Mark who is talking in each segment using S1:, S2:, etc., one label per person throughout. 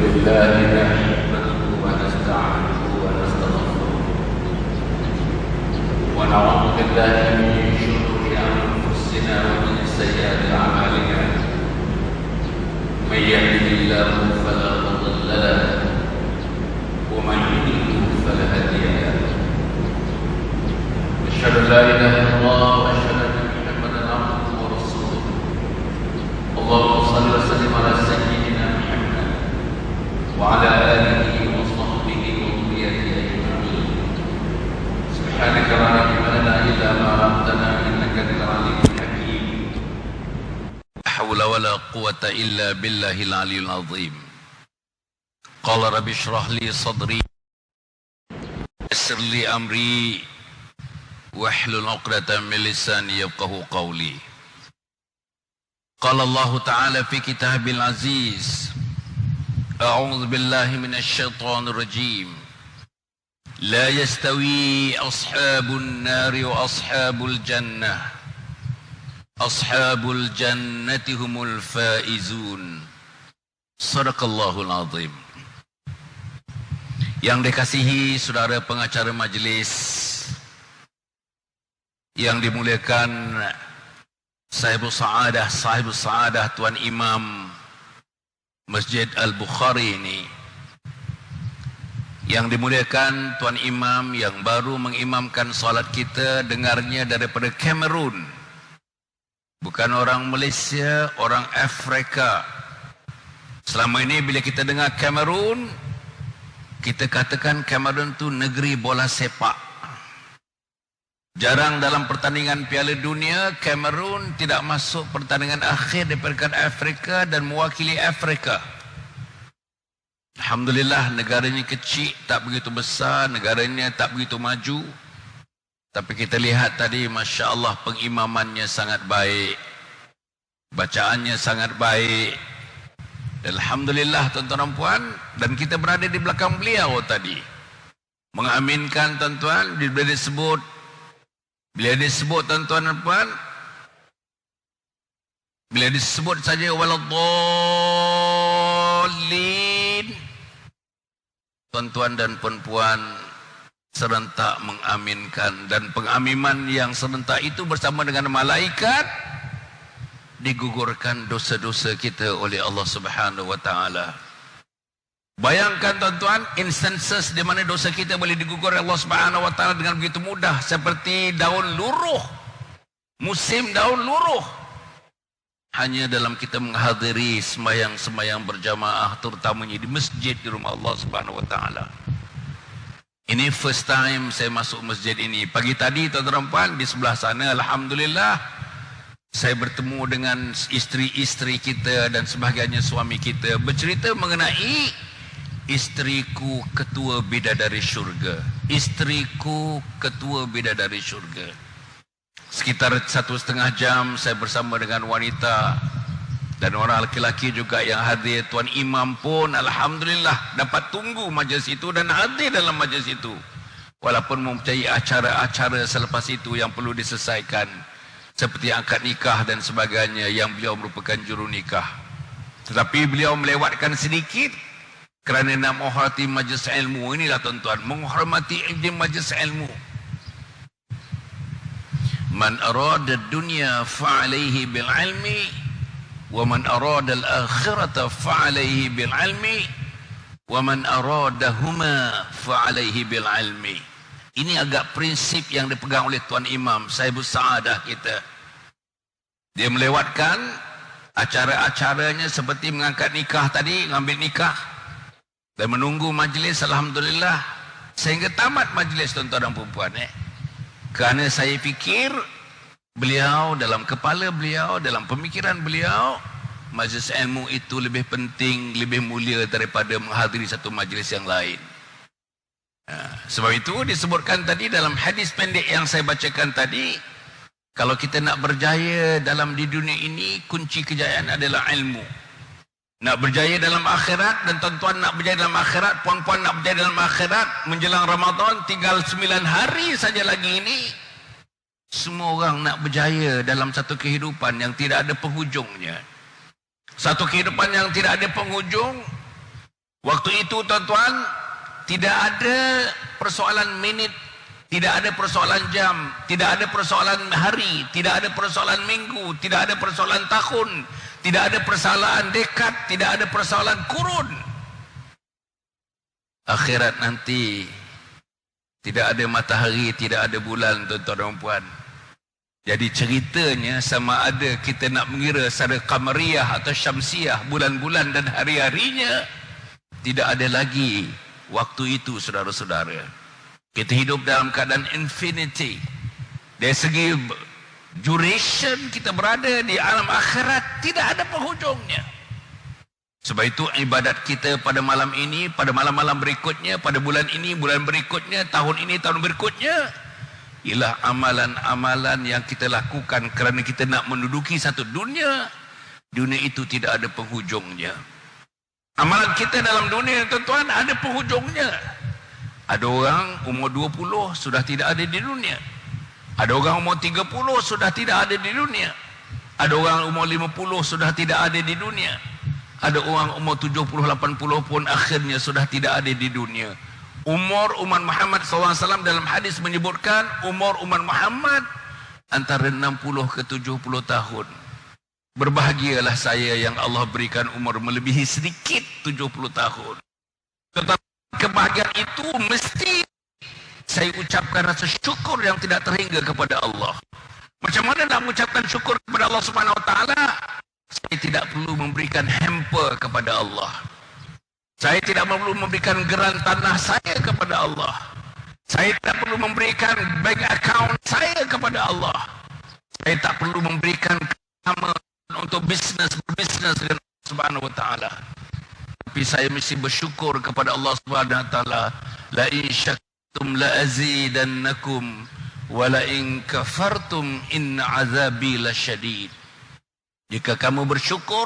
S1: لله نحمده ونستعينه ونستغفره ونعوذ بالله من شرور أنفسنا ومن سيئات أعمالنا من يهده الله فلا مضل له ومن يضلل فلا هادي له أشهد أن لا إله إلا الله وأشهد أن محمدا عبده ورسوله اللهم صل وسلم على سيدنا محمد وعلى آله وصحبه وذريته أجمعين سبحانك لا علم لنا إلا ما علمتنا إنك أنت العليم الحكيم لا حول ولا قوة إلا بالله العلي العظيم قال رب اشرح لي صدري ويسر لي أمري واحلل عقدة من لساني يفقهوا قولي قال الله تعالى في كتابه العزيز أعوذ بالله من الشيطان الرجيم لا يستوي أصحاب النار وأصحاب الجنة أصحاب الجنة هم الفائزون صدق الله العظيم. Yang dikasihi saudara pengacara majlis, yang dimuliakan Sahibus Sa'adah Tuan Imam Masjid Al-Bukhari ini, yang dimuliakan Tuan Imam yang baru mengimamkan salat kita, dengarnya daripada Kamerun, bukan orang Malaysia, orang Afrika. Selama ini bila kita dengar Kamerun, kita katakan Kamerun tu negeri bola sepak. Jarang dalam pertandingan Piala Dunia Kamerun tidak masuk pertandingan akhir di peringkat Afrika dan mewakili Afrika. Alhamdulillah, negaranya kecil, tak begitu besar, negaranya tak begitu maju. Tapi kita lihat tadi, Masya Allah, pengimamannya sangat baik, bacaannya sangat baik. Alhamdulillah tuan-tuan dan puan, dan kita berada di belakang beliau tadi mengaminkan tuan-tuan. Bila disebut tuan-tuan dan puan, bila disebut saja waladhdallin, tuan-tuan dan puan-puan serentak mengaminkan, dan pengamiman yang serentak itu bersama dengan malaikat digugurkan dosa-dosa kita oleh Allah Subhanahu wa taala. Bayangkan tuan-tuan, instances di mana dosa kita boleh digugur oleh Allah Subhanahu wa taala dengan begitu mudah, seperti daun luruh, musim daun luruh. Hanya dalam kita menghadiri sembahyang-sembahyang berjamaah, terutamanya di masjid di rumah Allah Subhanahu wa taala. Ini first time saya masuk masjid ini. Pagi tadi tuan-tuan dan puan, di sebelah sana alhamdulillah saya bertemu dengan isteri-isteri kita dan sebahagiannya suami kita, bercerita mengenai istriku ketua bidadari syurga. Istriku ketua bidadari syurga. Sekitar 1,5 jam saya bersama dengan wanita dan orang lelaki juga yang hadir. Tuan Imam pun alhamdulillah dapat tunggu majlis itu dan hadir dalam majlis itu, walaupun mempunyai acara-acara selepas itu yang perlu diselesaikan, seperti akad nikah dan sebagainya yang beliau merupakan juru nikah. Tetapi beliau melewatkan sedikit kerana nak menghormati majlis ilmu. Inilah tuan-tuan, menghormati majlis ilmu. Man arada dunya fa'alaihi bil ilmi wa man arada al akhirata fa'alaihi bil ilmi wa man aradahuma fa'alaihi bil ilmi. Ini agak prinsip yang dipegang oleh Tuan Imam Sahibus Sa'adah kita. Dia melewatkan acara-acaranya seperti mengangkat nikah tadi, mengambil nikah dan menunggu majlis alhamdulillah sehingga tamat majlis tuan-tuan dan puan-puan. Kerana saya fikir beliau, dalam kepala beliau, dalam pemikiran beliau, majlis ilmu itu lebih penting, lebih mulia daripada menghadiri satu majlis yang lain. Sebab itu disebutkan tadi dalam hadis pendek yang saya bacakan tadi, kalau kita nak berjaya dalam di dunia ini, kunci kejayaan adalah ilmu. Nak berjaya dalam akhirat, dan tuan-tuan nak berjaya dalam akhirat, puan-puan nak berjaya dalam akhirat, menjelang Ramadan tinggal 9 hari saja lagi ini. Semua orang nak berjaya dalam satu kehidupan yang tidak ada penghujungnya. Satu kehidupan yang tidak ada penghujung. Waktu itu tuan-tuan, tidak ada persoalan minit, tidak ada persoalan jam, tidak ada persoalan hari, tidak ada persoalan minggu, tidak ada persoalan tahun, tidak ada persoalan dekad, tidak ada persoalan kurun. Akhirat nanti tidak ada matahari, tidak ada bulan, tuan-tuan dan puan. Jadi ceritanya sama ada kita nak mengira secara qamariyah atau syamsiah, bulan-bulan dan hari-harinya, tidak ada lagi waktu itu, saudara-saudara. Kita hidup dalam keadaan infinity. Dari segi duration kita berada di alam akhirat, tidak ada penghujungnya. Sebab itu ibadat kita pada malam ini, pada malam-malam berikutnya, pada bulan ini, bulan berikutnya, tahun ini, tahun berikutnya, ialah amalan-amalan yang kita lakukan kerana kita nak menduduki satu dunia. Dunia itu tidak ada penghujungnya. Amalan kita dalam dunia, tuan-tuan, ada penghujungnya. Ada orang umur 20 sudah tidak ada di dunia. Ada orang umur 30 sudah tidak ada di dunia. Ada orang umur 50 sudah tidak ada di dunia. Ada orang umur 70-80 pun akhirnya sudah tidak ada di dunia. Umur umat Muhammad SAW dalam hadis menyebutkan umur umat Muhammad antara 60 ke 70 tahun. Berbahagialah saya yang Allah berikan umur melebihi sedikit 70 tahun. Tetapi kebahagiaan itu mesti saya ucapkan rasa syukur yang tidak terhingga kepada Allah. Macam mana nak mengucapkan syukur kepada Allah Subhanahu Wa Taala? Saya tidak perlu memberikan hamper kepada Allah. Saya tidak perlu memberikan geran tanah saya kepada Allah. Saya tidak perlu memberikan bank account saya kepada Allah. Saya tak perlu memberikan nama untuk berbisnes dengan Allah Subhanahu Wa Taala. Tapi saya mesti bersyukur kepada Allah Subhanahu Wa Taala. La in syakartum la azidannakum wa la in kafartum inna azabi lasyadid. Jika kamu bersyukur,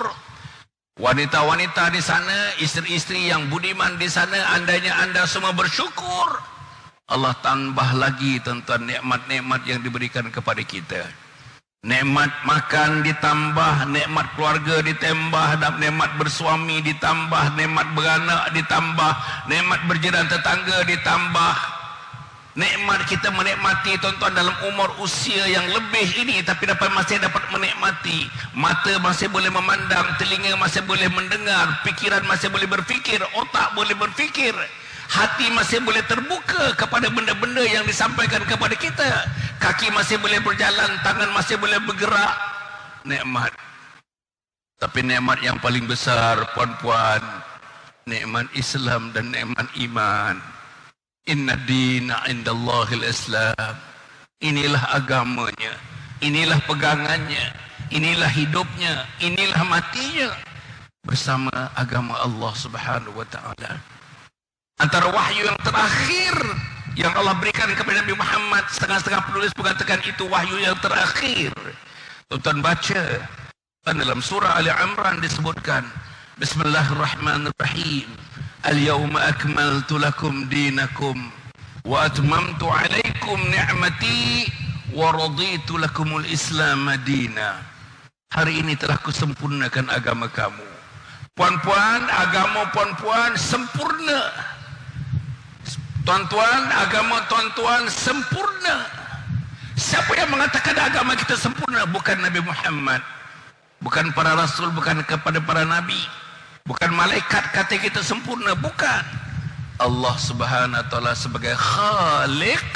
S1: wanita-wanita di sana, isteri-isteri yang budiman di sana, andainya anda semua bersyukur, Allah tambah lagi tuan-tuan nikmat-nikmat yang diberikan kepada kita. Nikmat makan ditambah, nikmat keluarga ditambah, nikmat bersuami ditambah, nikmat beranak ditambah, nikmat berjiran tetangga ditambah. Nikmat kita menikmati tuan-tuan dalam umur usia yang lebih ini, tapi masih dapat menikmati. Mata masih boleh memandang, telinga masih boleh mendengar, pikiran masih boleh berfikir, otak boleh berfikir, hati masih boleh terbuka kepada benda-benda yang disampaikan kepada kita, kaki masih boleh berjalan, tangan masih boleh bergerak. Nikmat. Tapi nikmat yang paling besar, puan-puan, nikmat Islam dan nikmat iman. Inna dina indallahil Islam. Inilah agamanya, inilah pegangannya, inilah hidupnya, inilah matinya bersama agama Allah Subhanahu Wa Taala. Antara wahyu yang terakhir yang Allah berikan kepada Nabi Muhammad, setengah-setengah penulis mengatakan itu wahyu yang terakhir. Tuan-tuan baca dalam surah Ali Imran disebutkan, Bismillahirrahmanirrahim. Al-yawma akmaltu lakum dinakum wa atmamtu alaikum ni'mati wa raditu lakumul Islam madina. Hari ini telah kusempurnakan agama kamu. Puan-puan, agama puan-puan sempurna. Tuan-tuan, agama tuan-tuan sempurna. Siapa yang mengatakan agama kita sempurna? Bukan Nabi Muhammad, bukan para rasul, bukan kepada para nabi, bukan malaikat kata kita sempurna, bukan. Allah Subhanahu Wa Taala sebagai Khaliq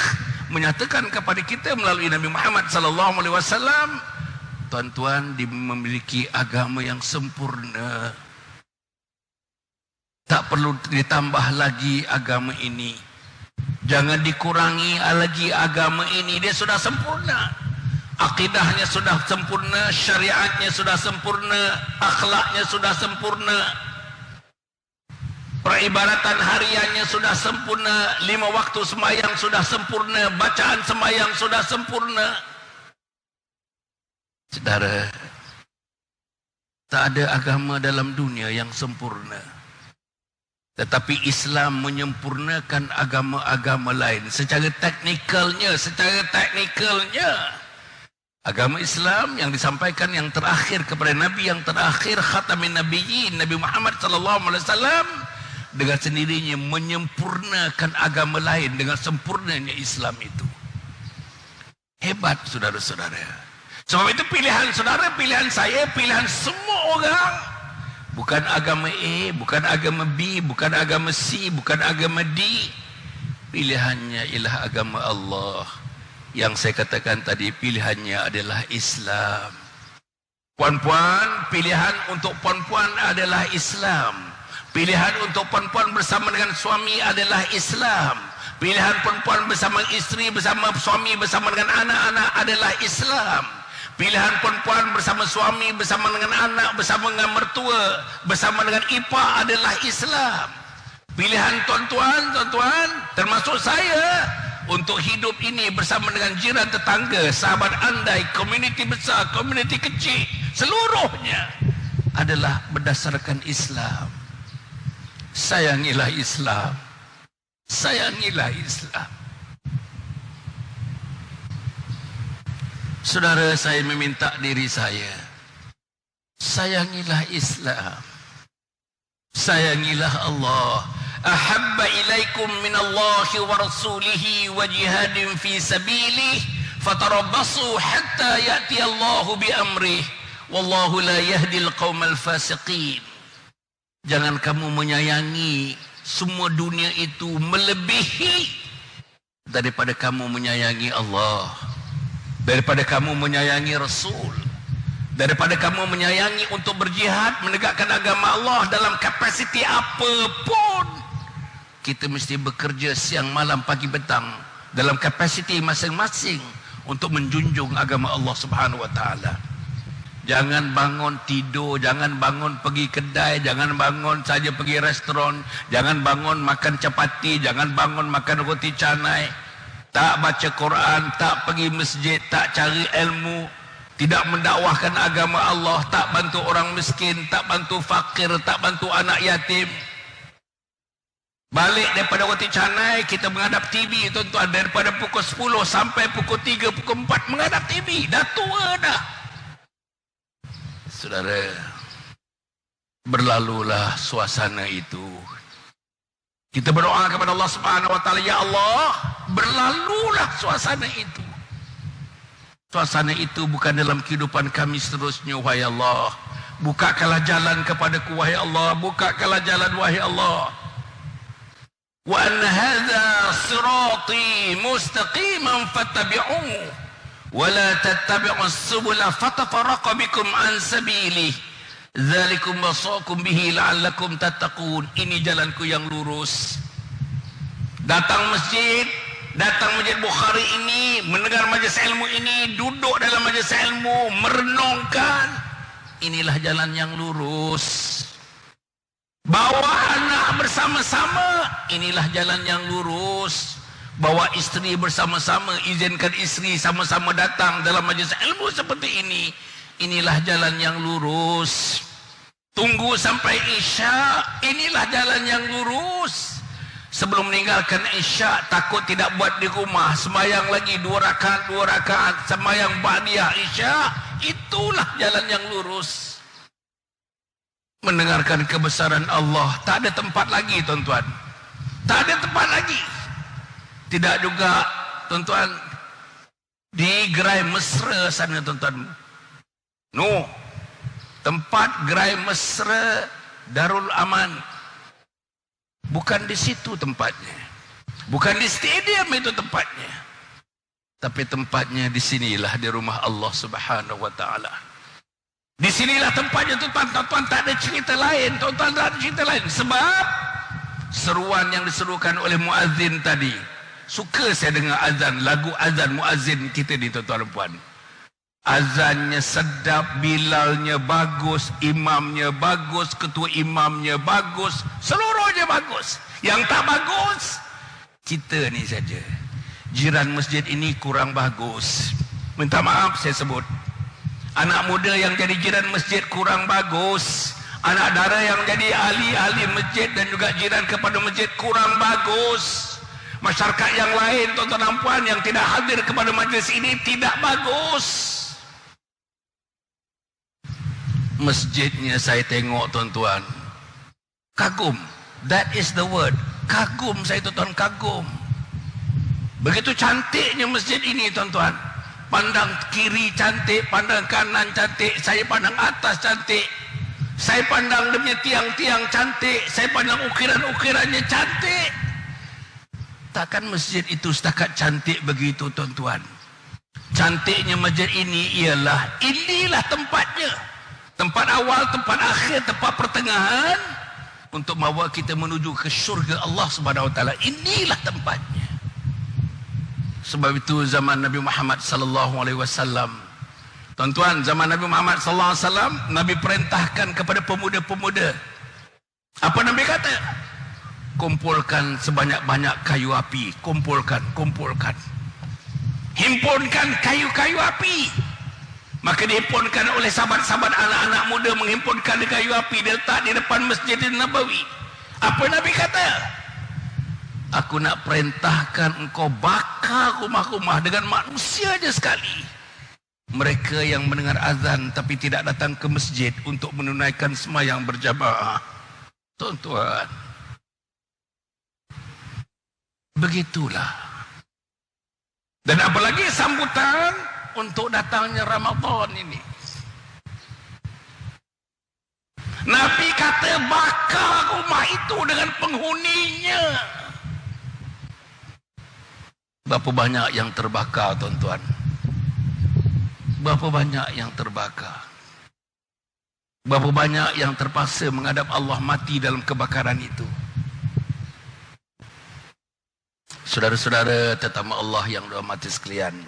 S1: menyatakan kepada kita melalui Nabi Muhammad sallallahu alaihi wasallam, tuan-tuan memiliki agama yang sempurna. Tak perlu ditambah lagi agama ini. Jangan dikurangi lagi agama ini, dia sudah sempurna. Akidahnya sudah sempurna, syariatnya sudah sempurna, akhlaknya sudah sempurna, peribadatan hariannya sudah sempurna, 5 waktu sembahyang sudah sempurna, bacaan sembahyang sudah sempurna. Saudara, tak ada agama dalam dunia yang sempurna. Tetapi Islam menyempurnakan agama-agama lain secara teknikalnya, agama Islam yang disampaikan yang terakhir kepada Nabi yang terakhir, Khatamin Nabiyyin, Nabi Muhammad sallallahu alaihi wasallam, dengan sendirinya menyempurnakan agama lain dengan sempurnanya Islam itu. Hebat saudara-saudara. Sebab itu pilihan saudara, pilihan saya, pilihan semua orang. Bukan agama A, bukan agama B, bukan agama C, bukan agama D. Pilihannya ialah agama Allah. Yang saya katakan tadi, pilihannya adalah Islam. Puan-puan, pilihan untuk puan-puan adalah Islam. Pilihan untuk puan-puan bersama dengan suami adalah Islam. Pilihan puan-puan bersama isteri, bersama suami, bersama dengan anak-anak adalah Islam. Pilihan perempuan bersama suami, bersama dengan anak, bersama dengan mertua, bersama dengan ipar adalah Islam. Pilihan tuan-tuan, termasuk saya, untuk hidup ini bersama dengan jiran tetangga, sahabat andai, komuniti besar, komuniti kecil, seluruhnya adalah berdasarkan Islam. Sayangilah Islam. Sayangilah Islam. Saudara, saya meminta diri saya, sayangilah Islam, sayangilah Allah. Ahabba ilaikum minallahi wa rasulihi wa jihadin fi sabilihi fatarabbasu hatta ya'ti Allahu bi amrih wallahu la yahdil qaumal fasiqin. Jangan kamu menyayangi semua dunia itu melebihi daripada kamu menyayangi Allah, daripada kamu menyayangi Rasul, daripada kamu menyayangi untuk berjihad menegakkan agama Allah dalam kapasiti apapun. Kita mesti bekerja siang malam pagi petang dalam kapasiti masing-masing untuk menjunjung agama Allah Subhanahu wa taala. Jangan bangun tidur, jangan bangun pergi kedai, jangan bangun saja pergi restoran, jangan bangun makan capati, jangan bangun makan roti canai. Tak baca Quran, tak pergi masjid, tak cari ilmu, tidak mendakwahkan agama Allah, tak bantu orang miskin, tak bantu fakir, tak bantu anak yatim. Balik daripada roti canai, kita menghadap TV, tuan-tuan, daripada pukul 10 sampai pukul 3, pukul 4 menghadap TV. Dah tua dah. Saudara, berlalulah suasana itu. Kita berdoa kepada Allah Subhanahu wa taala, ya Allah, berlalulah suasana itu. Suasana itu bukan dalam kehidupan kami seterusnya, wahai Allah. Bukakanlah jalan kepadaku, wahai Allah. Bukakanlah jalan, wahai Allah. Wa anna hadza sirati mustaqiman fattabi'uhu wa la tattabi'us subula fatafarraqa bikum an sabilihi. Dzalikum wasaqum bihi la'allakum tattaqun. Ini jalanku yang lurus. Datang masjid Bukhari ini, mendengar majelis ilmu ini, duduk dalam majelis ilmu, merenungkan. Inilah jalan yang lurus. Bawa anak bersama-sama, inilah jalan yang lurus. Bawa isteri bersama-sama, izinkan isteri sama-sama datang dalam majelis ilmu seperti ini. Inilah jalan yang lurus. Tunggu sampai Isya, inilah jalan yang lurus. Sebelum meninggalkan Isya, takut tidak buat di rumah, sembahyang lagi 2 rakaat, sembahyang ba'diyah Isya, itulah jalan yang lurus. Mendengarkan kebesaran Allah, tak ada tempat lagi, tuan-tuan. Tak ada tempat lagi. Tidak juga, tuan-tuan, di gerai mesra sana, tuan-tuan. No, tempat gerai mesra Darul Aman, bukan di situ tempatnya, bukan di stadium itu tempatnya, tapi tempatnya di sinilah, di rumah Allah Subhanahu wa taala. Di sinilah tempatnya, tuan-tuan. Tak ada cerita lain, tuan-tuan, tak ada cerita lain. Sebab seruan yang diserukan oleh muazzin tadi, suka saya dengar azan, lagu azan muazzin kita ni, tuan-tuan dan puan. Azannya sedap, bilalnya bagus, imamnya bagus, ketua imamnya bagus, seluruhnya bagus. Yang tak bagus, kita ni saja. Jiran masjid ini kurang bagus. Minta maaf saya sebut. Anak muda yang jadi jiran masjid kurang bagus. Anak dara yang jadi ahli-ahli masjid dan juga jiran kepada masjid kurang bagus. Masyarakat yang lain, tuan-tuan dan puan, yang tidak hadir kepada majlis ini tidak bagus. Masjidnya saya tengok, tuan-tuan, kagum. That is the word. Kagum saya tuan-tuan, kagum. Begitu cantiknya masjid ini tuan-tuan. Pandang kiri cantik, pandang kanan cantik, saya pandang atas cantik. Saya pandang dia punya tiang-tiang cantik, saya pandang ukiran-ukirannya cantik. Takkan masjid itu setakat cantik begitu tuan-tuan. Cantiknya masjid ini ialah, inilah tempatnya. Tempat awal, tempat akhir, tempat pertengahan untuk membawa kita menuju ke syurga Allah Subhanahu Wa Taala. Inilah tempatnya. Sebab itu zaman Nabi Muhammad sallallahu alaihi wasallam, tuan-tuan, zaman Nabi Muhammad sallallahu alaihi wasallam, Nabi perintahkan kepada pemuda-pemuda. Apa Nabi kata? Kumpulkan sebanyak-banyak kayu api, kumpulkan. Himpunkan kayu-kayu api. Maka dihimpunkan oleh sahabat-sahabat, anak-anak muda menghimpunkan kayu api, diletak di depan Masjidil Nabawi. Apa Nabi kata? Aku nak perintahkan engkau bakar rumah-rumah dengan manusia aja sekali. Mereka yang mendengar azan tapi tidak datang ke masjid untuk menunaikan sembahyang berjamaah. Tuan-tuan, begitulah. Dan apalagi sambutan untuk datangnya Ramadan ini. Nabi kata bakar rumah itu dengan penghuninya. Berapa banyak yang terbakar tuan-tuan? Berapa banyak yang terbakar? Berapa banyak yang terpaksa menghadap Allah mati dalam kebakaran itu? Saudara-saudara tetamu Allah yang dirahmati sekalian,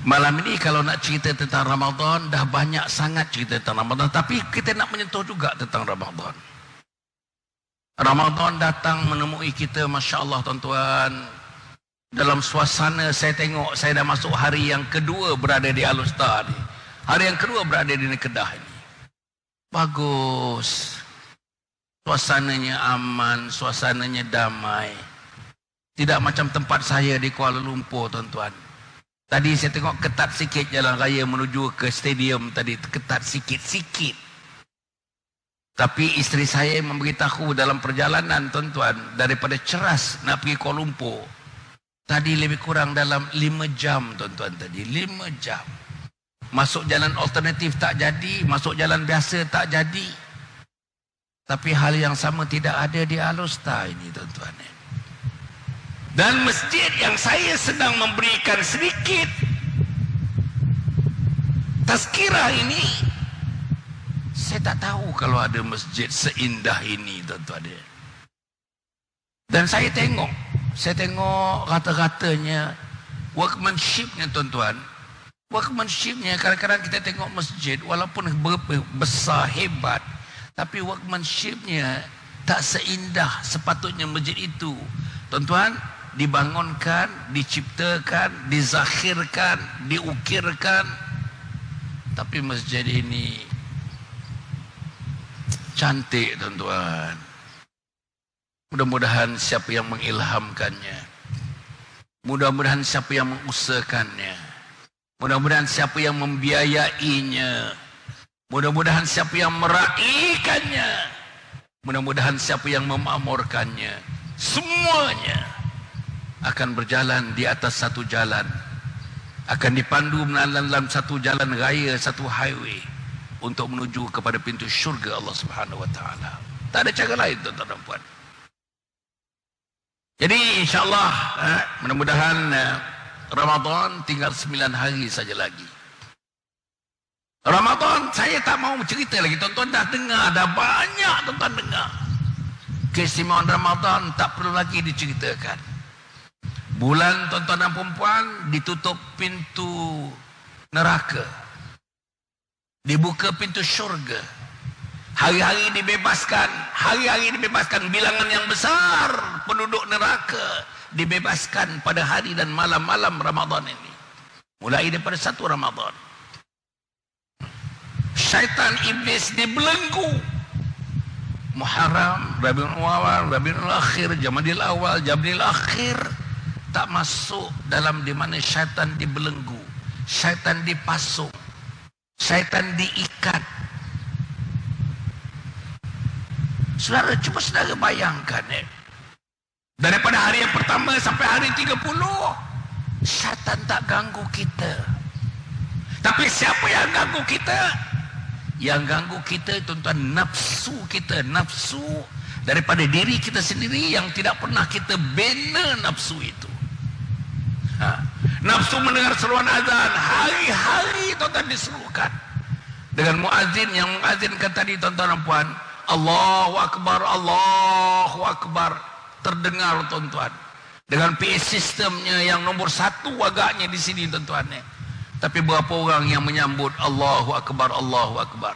S1: malam ini kalau nak cerita tentang Ramadan, dah banyak sangat cerita tentang Ramadan, tapi kita nak menyentuh juga tentang Ramadan. Ramadan datang menemui kita, Masya Allah tuan-tuan, dalam suasana. Saya tengok, saya dah masuk hari yang kedua berada di Al-Usta ni. Hari yang kedua berada di Kedah ini. Bagus. Suasananya aman, suasananya damai. Tidak macam tempat saya di Kuala Lumpur tuan-tuan. Tadi saya tengok ketat sikit jalan raya menuju ke stadium tadi, ketat sikit-sikit. Tapi isteri saya memberitahu dalam perjalanan tuan-tuan, daripada Ceras nak pergi Kuala Lumpur, tadi lebih kurang dalam 5 jam tuan-tuan tadi, 5 jam. Masuk jalan alternatif tak jadi, masuk jalan biasa tak jadi. Tapi hal yang sama tidak ada di Al-Usta ini tuan-tuan. Dan masjid yang saya sedang memberikan sedikit tazkirah ini, saya tak tahu kalau ada masjid seindah ini tuan-tuan. Dan saya tengok rata-ratanya workmanshipnya tuan-tuan. Workmanshipnya, kadang-kadang kita tengok masjid walaupun besar, hebat, tapi workmanshipnya tak seindah sepatutnya masjid itu. Tuan-tuan, dibangunkan, diciptakan, dizakhirkan, diukirkan, tapi masjid ini cantik tuan-tuan. Mudah-mudahan siapa yang mengilhamkannya, mudah-mudahan siapa yang mengusahakannya, mudah-mudahan siapa yang membiayainya, mudah-mudahan siapa yang meraihkannya, mudah-mudahan siapa yang memakmurkannya, semuanya akan berjalan di atas satu jalan, akan dipandu dalam satu jalan raya, satu highway untuk menuju kepada pintu syurga Allah Subhanahu Wa Taala. Tak ada cara lain tuan-tuan dan puan. Jadi insyaAllah mudah-mudahan Ramadan tinggal 9 hari saja lagi. Ramadan saya tak mau cerita lagi, tuan-tuan dah dengar, dah banyak tuan-tuan dengar. Keistimewaan Ramadan tak perlu lagi diceritakan. Bulan tuan-tuan dan perempuan ditutup pintu neraka, dibuka pintu syurga. Hari-hari dibebaskan, bilangan yang besar penduduk neraka dibebaskan pada hari dan malam-malam Ramadan ini. Mulai daripada 1 Ramadan. Syaitan iblis dibelenggu. Muharram, Rabiul Awal, Rabiul Akhir, Jamadil Awal, Jamadil Akhir, tak masuk dalam di mana syaitan dibelenggu, syaitan dipasung, syaitan diikat. Saudara, cuba saudara bayangkan daripada hari yang pertama sampai hari 30, syaitan tak ganggu kita. Tapi siapa yang ganggu kita? Yang ganggu kita, tuan-tuan, nafsu kita. Nafsu daripada diri kita sendiri yang tidak pernah kita bina nafsu itu. Nafsu mendengar seruan azan, hari-hari tuan-tuan diserukan dengan muazzin yang mengazinkan tadi, tuan-tuan dan puan, Allahu Akbar, Allahu Akbar, terdengar, tuan-tuan, dengan PA sistemnya yang nombor 1 agaknya di sini, tuan-tuan. Tapi berapa orang yang menyambut Allahu Akbar, Allahu Akbar?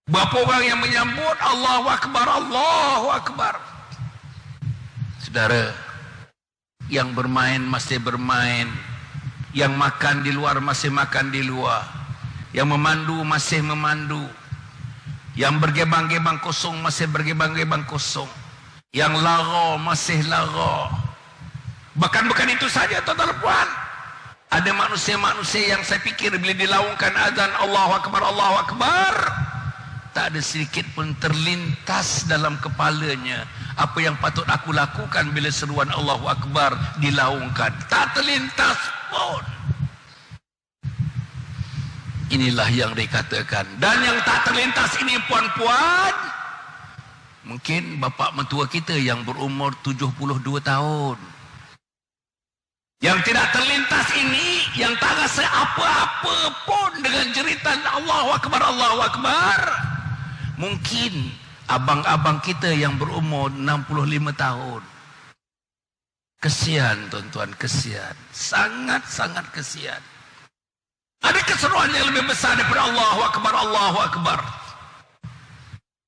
S1: Berapa orang yang menyambut Allahu Akbar, Allahu Akbar? Saudara, yang bermain masih bermain, yang makan di luar masih makan di luar, yang memandu masih memandu, yang bergebang-gebang kosong masih bergebang-gebang kosong, yang lara masih lara. Bahkan bukan itu saja, tuan-tuan dan puan, ada manusia-manusia yang saya pikir bila dilaungkan azan Allahu Akbar, Allahu Akbar, tak ada sedikit pun terlintas dalam kepalanya apa yang patut aku lakukan bila seruan Allahu Akbar dilaungkan. Tak terlintas pun. Inilah yang dikatakan. Dan yang tak terlintas ini, puan-puan, mungkin bapa mentua kita yang berumur 72 tahun. Yang tidak terlintas ini, yang tak rasa apa-apa pun dengan jeritan Allahu Akbar, Allahu Akbar, mungkin abang-abang kita yang berumur 65 tahun. Kesian, tuan-tuan, kesian. Sangat-sangat kesian. Ada keseruan yang lebih besar daripada Allahu Akbar, Allahu Akbar.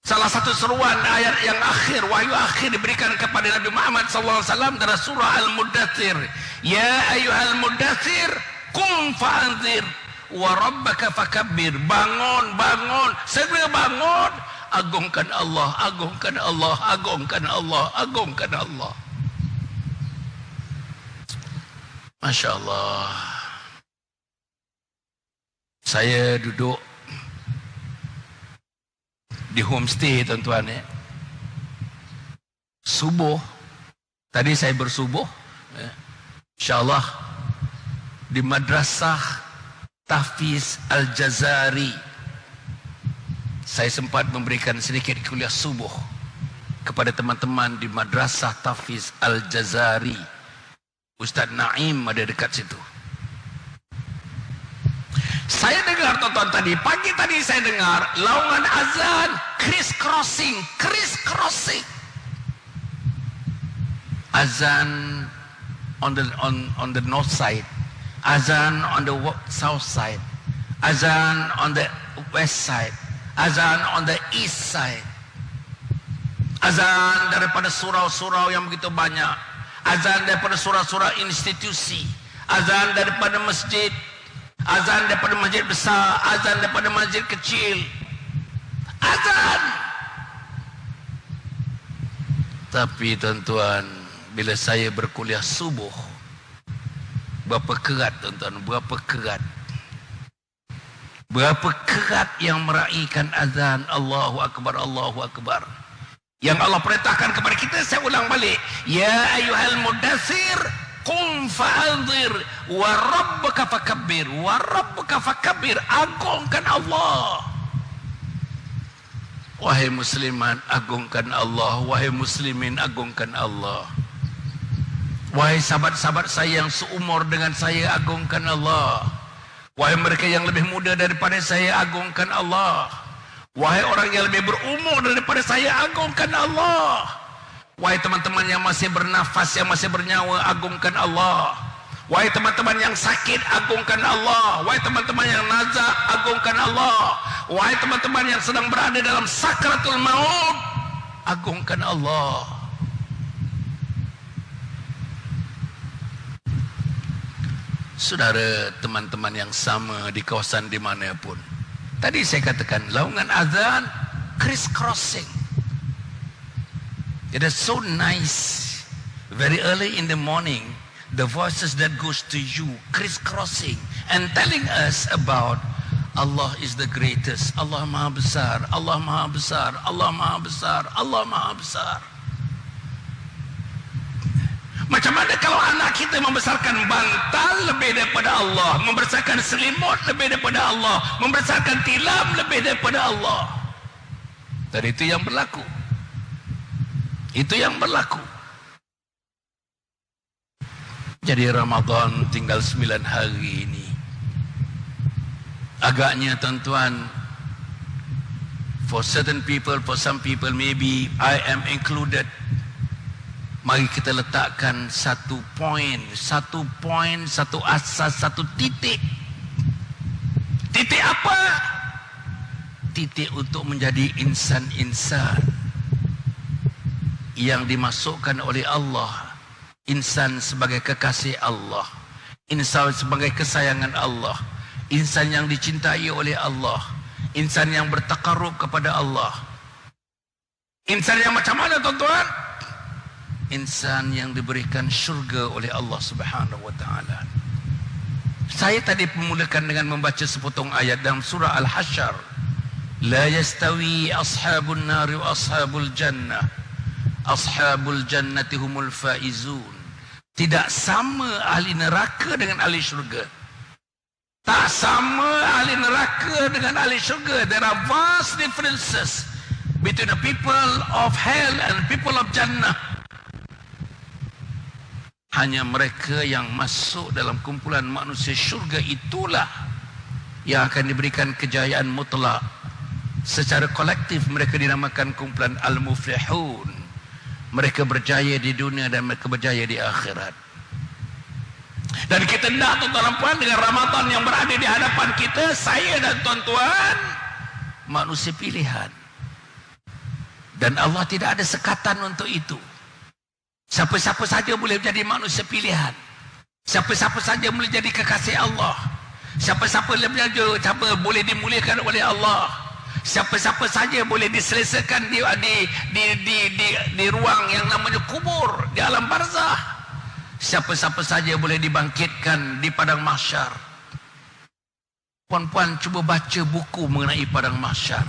S1: Salah satu seruan ayat yang akhir, wahyu akhir diberikan kepada Nabi Muhammad SAW dalam surah Al-Muddathir. Ya ayyuhal muddathir, qum fa'anzir wa rabbaka fakabbir. Bangun, bangun, segera bangun. Agungkan Allah, agungkan Allah, agungkan Allah, agungkan Allah. Masya Allah. Saya duduk di homestay, tuan-tuan, subuh tadi saya bersubuh, insyaAllah di Madrasah Tahfiz Al-Jazari. Saya sempat memberikan sedikit kuliah subuh kepada teman-teman di Madrasah Tahfiz Al-Jazari. Ustaz Naim ada dekat situ. Saya dengar, tuan-tuan, tadi pagi tadi saya dengar laungan azan criss-crossing. Azan on the north side, azan on the south side, azan on the west side, azan on the east side. Azan daripada surau-surau yang begitu banyak, azan daripada surau-surau institusi, azan daripada masjid, azan daripada masjid besar, azan daripada masjid kecil, azan. Tapi tuan-tuan, bila saya berkuliah subuh, berapa kerat, tuan-tuan, berapa kerat. Berapa kerat yang meraihkan azan Allahu Akbar, Allahu Akbar. Yang Allah perintahkan kepada kita, saya ulang balik. Ya ayyuhal mudaththir, qum fa'anzir wa rabbaka fakabbir, wa rabbaka fakabbir. Agungkan Allah. Wahai musliman, agungkan Allah. Wahai muslimin, agungkan Allah. Wahai sahabat-sahabat saya yang seumur dengan saya, agungkan Allah. Wahai mereka yang lebih muda daripada saya, agungkan Allah. Wahai orang yang lebih berumur daripada saya, agungkan Allah. Wahai teman-teman yang masih bernafas, yang masih bernyawa, agungkan Allah. Wahai teman-teman yang sakit, agungkan Allah. Wahai teman-teman yang nazak, agungkan Allah. Wahai teman-teman yang sedang berada dalam sakratul maut, agungkan Allah. Saudara, teman-teman yang sama di kawasan dimanapun, tadi saya katakan laungan azan criss-crossing. It is so nice. Very early in the morning, the voices that goes to you criss-crossing and telling us about Allah is the greatest. Allah Maha Besar. Allah Maha Besar. Allah Maha Besar. Allah Maha Besar. Macam mana kalau anak kita membesarkan bantal lebih daripada Allah, membesarkan selimut lebih daripada Allah, membesarkan tilam lebih daripada Allah? Dan itu yang berlaku. Itu yang berlaku. Jadi Ramadan tinggal 9 hari ini. Agaknya tuan-tuan, for certain people, for some people, maybe I am included, mari kita letakkan satu poin, satu asas, satu titik. Titik apa? Titik untuk menjadi insan-insan yang dimasukkan oleh Allah. Insan sebagai kekasih Allah, insan sebagai kesayangan Allah, insan yang dicintai oleh Allah, insan yang bertakarrub kepada Allah. Insan yang macam mana tuan-tuan? Insan yang diberikan syurga oleh Allah Subhanahu wa taala. Saya tadi memulakan dengan membaca sepotong ayat dalam surah Al-Hasyr. La yastawi ashabun nari wa ashabul jannah. Ashabul jannati humul faizun. Tidak sama ahli neraka dengan ahli syurga. Tak sama ahli neraka dengan ahli syurga. There are vast differences between the people of hell and people of Jannah. Hanya mereka yang masuk dalam kumpulan manusia syurga itulah yang akan diberikan kejayaan mutlak. Secara kolektif mereka dinamakan kumpulan Al-Muflihun. Mereka berjaya di dunia dan mereka berjaya di akhirat. Dan kita hendak tuan-tuan puan dengan Ramadan yang berada di hadapan kita, saya dan tuan-tuan manusia pilihan. Dan Allah tidak ada sekatan untuk itu. Siapa-siapa saja boleh menjadi manusia pilihan. Siapa-siapa saja boleh jadi kekasih Allah. Siapa-siapa boleh dimuliakan oleh Allah. Siapa-siapa saja boleh diselesakan di ruang yang namanya kubur, di alam barzah. Siapa-siapa saja boleh dibangkitkan di padang mahsyar. Puan-puan cuba baca buku mengenai padang mahsyar.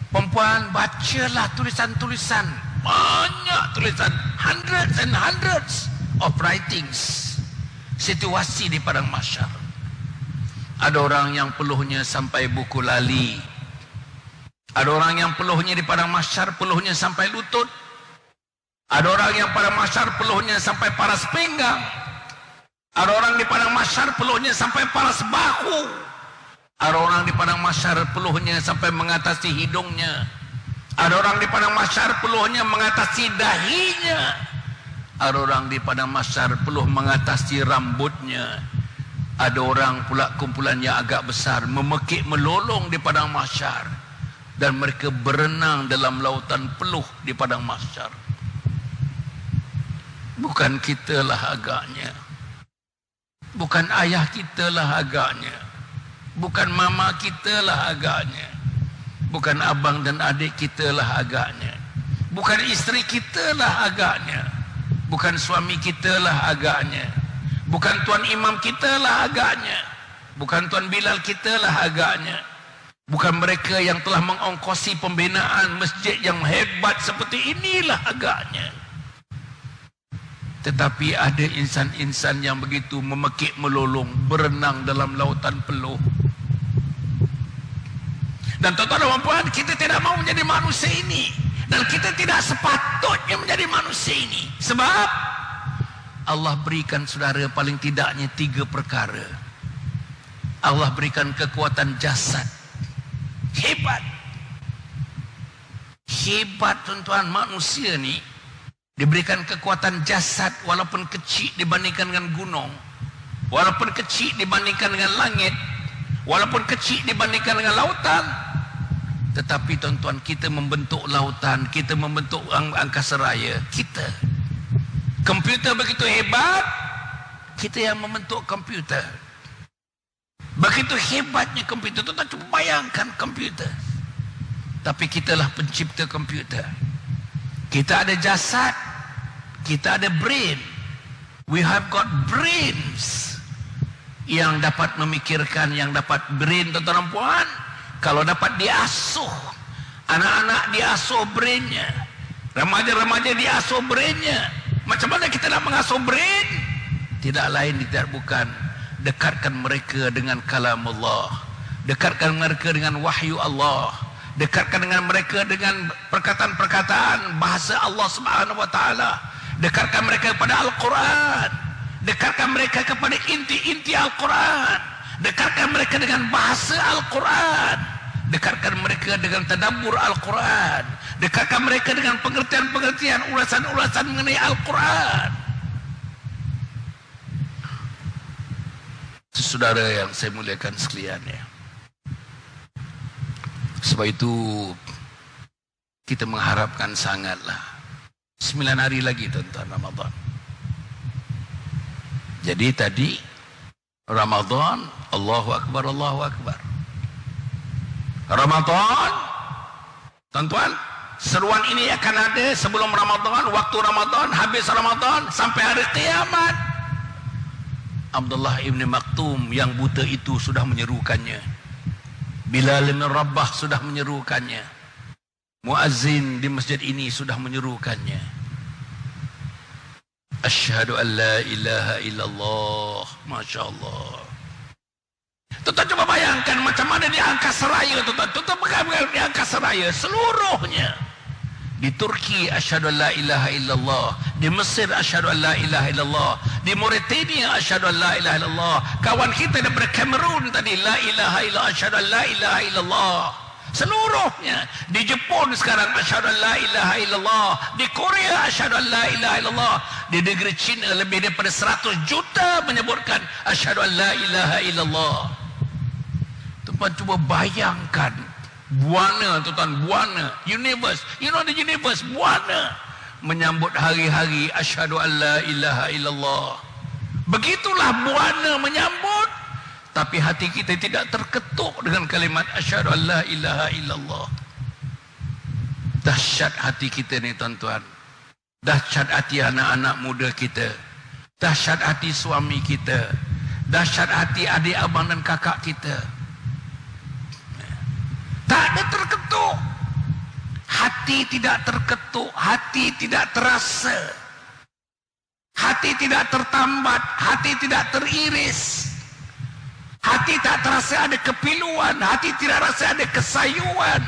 S1: Puan-puan bacalah tulisan-tulisan, banyak tulisan, hundreds and hundreds of writings, situasi di padang mahsyar. Ada orang yang peluhnya sampai buku lali. Ada orang yang peluhnya di padang mahsyar peluhnya sampai lutut. Ada orang yang padang mahsyar peluhnya sampai paras pinggang. Ada orang di padang mahsyar peluhnya sampai paras bahu. Ada orang di padang mahsyar peluhnya sampai mengatasi hidungnya. Ada orang di padang mahsyar peluhnya mengatasi dahinya. Ada orang di padang mahsyar peluh mengatasi rambutnya. Ada orang pula kumpulan yang agak besar memekik melolong di padang mahsyar dan mereka berenang dalam lautan peluh di padang mahsyar. Bukan kitalah agaknya, bukan ayah kitalah agaknya, bukan mama kitalah agaknya, bukan abang dan adik kitalah agaknya, bukan isteri kitalah agaknya, bukan suami kitalah agaknya, bukan tuan imam kita lah agaknya, bukan tuan Bilal kita lah agaknya, bukan mereka yang telah mengongkosi pembinaan masjid yang hebat seperti inilah agaknya. Tetapi ada insan-insan yang begitu memekik melolong, berenang dalam lautan peluh. Dan tuan-tuan dan puan, kita tidak mau menjadi manusia ini, dan kita tidak sepatutnya menjadi manusia ini. Sebab Allah berikan saudara paling tidaknya 3 perkara. Allah berikan kekuatan jasad. Hebat. Hebat tuan-tuan, manusia ni diberikan kekuatan jasad walaupun kecil dibandingkan dengan gunung. Walaupun kecil dibandingkan dengan langit. Walaupun kecil dibandingkan dengan lautan. Tetapi tuan-tuan, kita membentuk lautan, kita membentuk angkasa raya. Kita. Komputer begitu hebat, kita yang membentuk komputer. Begitu hebatnya komputer, tuan-tuan cuba bayangkan komputer. Tapi kitalah pencipta komputer. Kita ada jasad, kita ada brain. We have got brains. yang dapat memikirkan, yang dapat brain, tuan-tuan dan puan. Kalau dapat diasuh, anak-anak diasuh brainnya, remaja-remaja diasuh brainnya. Macam mana kita nak mengasuh brain? Tidak lain, tidak bukan, dekatkan mereka dengan kalam Allah, dekatkan mereka dengan wahyu Allah, dekatkan dengan mereka dengan perkataan-perkataan bahasa Allah Subhanahu wa taala, dekatkan mereka kepada Al-Quran, dekatkan mereka kepada inti-inti Al-Quran, dekatkan mereka dengan bahasa Al-Quran, dekatkan mereka dengan tadabbur Al-Quran, dekatkan mereka dengan pengertian-pengertian, ulasan-ulasan mengenai Al-Quran. Saudara yang saya muliakan sekalian, ya. Sebab itu kita mengharapkan sangatlah 9 hari lagi tuan-tuan Ramadan. Jadi tadi Ramadan, Allahu Akbar, Allahu Akbar. Ramadan, tuan-tuan, seruan ini akan ada sebelum Ramadan, waktu Ramadan, habis Ramadan, sampai hari kiamat. Abdullah ibn Maktum yang buta itu sudah menyerukannya. Bilal bin Rabah sudah menyerukannya. Muazzin di masjid ini sudah menyerukannya. Asyhadu an la ilaha illallah. Masya Allah. Tuan-tuan coba bayangkan macam mana di angkasa raya, tuan-tuan. Tuan-tuan pegang di angkasa raya seluruhnya. Di Turki asyhadu an la ilaha illallah, di Mesir asyhadu an la ilaha illallah, di Mauritania asyhadu an la ilaha illallah. Kawan kita daripada Kamerun tadi, la ilaha illallah, asyhadu an la ilaha illallah. Seluruhnya. Di Jepun sekarang asyhadu an la ilaha illallah, di Korea asyhadu an la ilaha illallah, di negeri China lebih daripada 100 juta menyebutkan asyhadu an la ilaha illallah. Tuan cuba bayangkan buana, tuan, buana, universe, you know the universe, buana menyambut hari-hari asyhadu an la ilaha illallah. Begitulah buana menyambut, tapi hati kita tidak terketuk dengan kalimat asyhadu an la ilaha illallah. Dahsyat hati kita ni tuan-tuan, dahsyat hati anak-anak muda kita, dahsyat hati suami kita, dahsyat hati adik abang dan kakak kita. Tak ada terketuk. Hati tidak terketuk, hati tidak terasa, hati tidak tertambat, hati tidak teriris, hati tak terasa ada kepiluan, hati tidak rasa ada kesayuan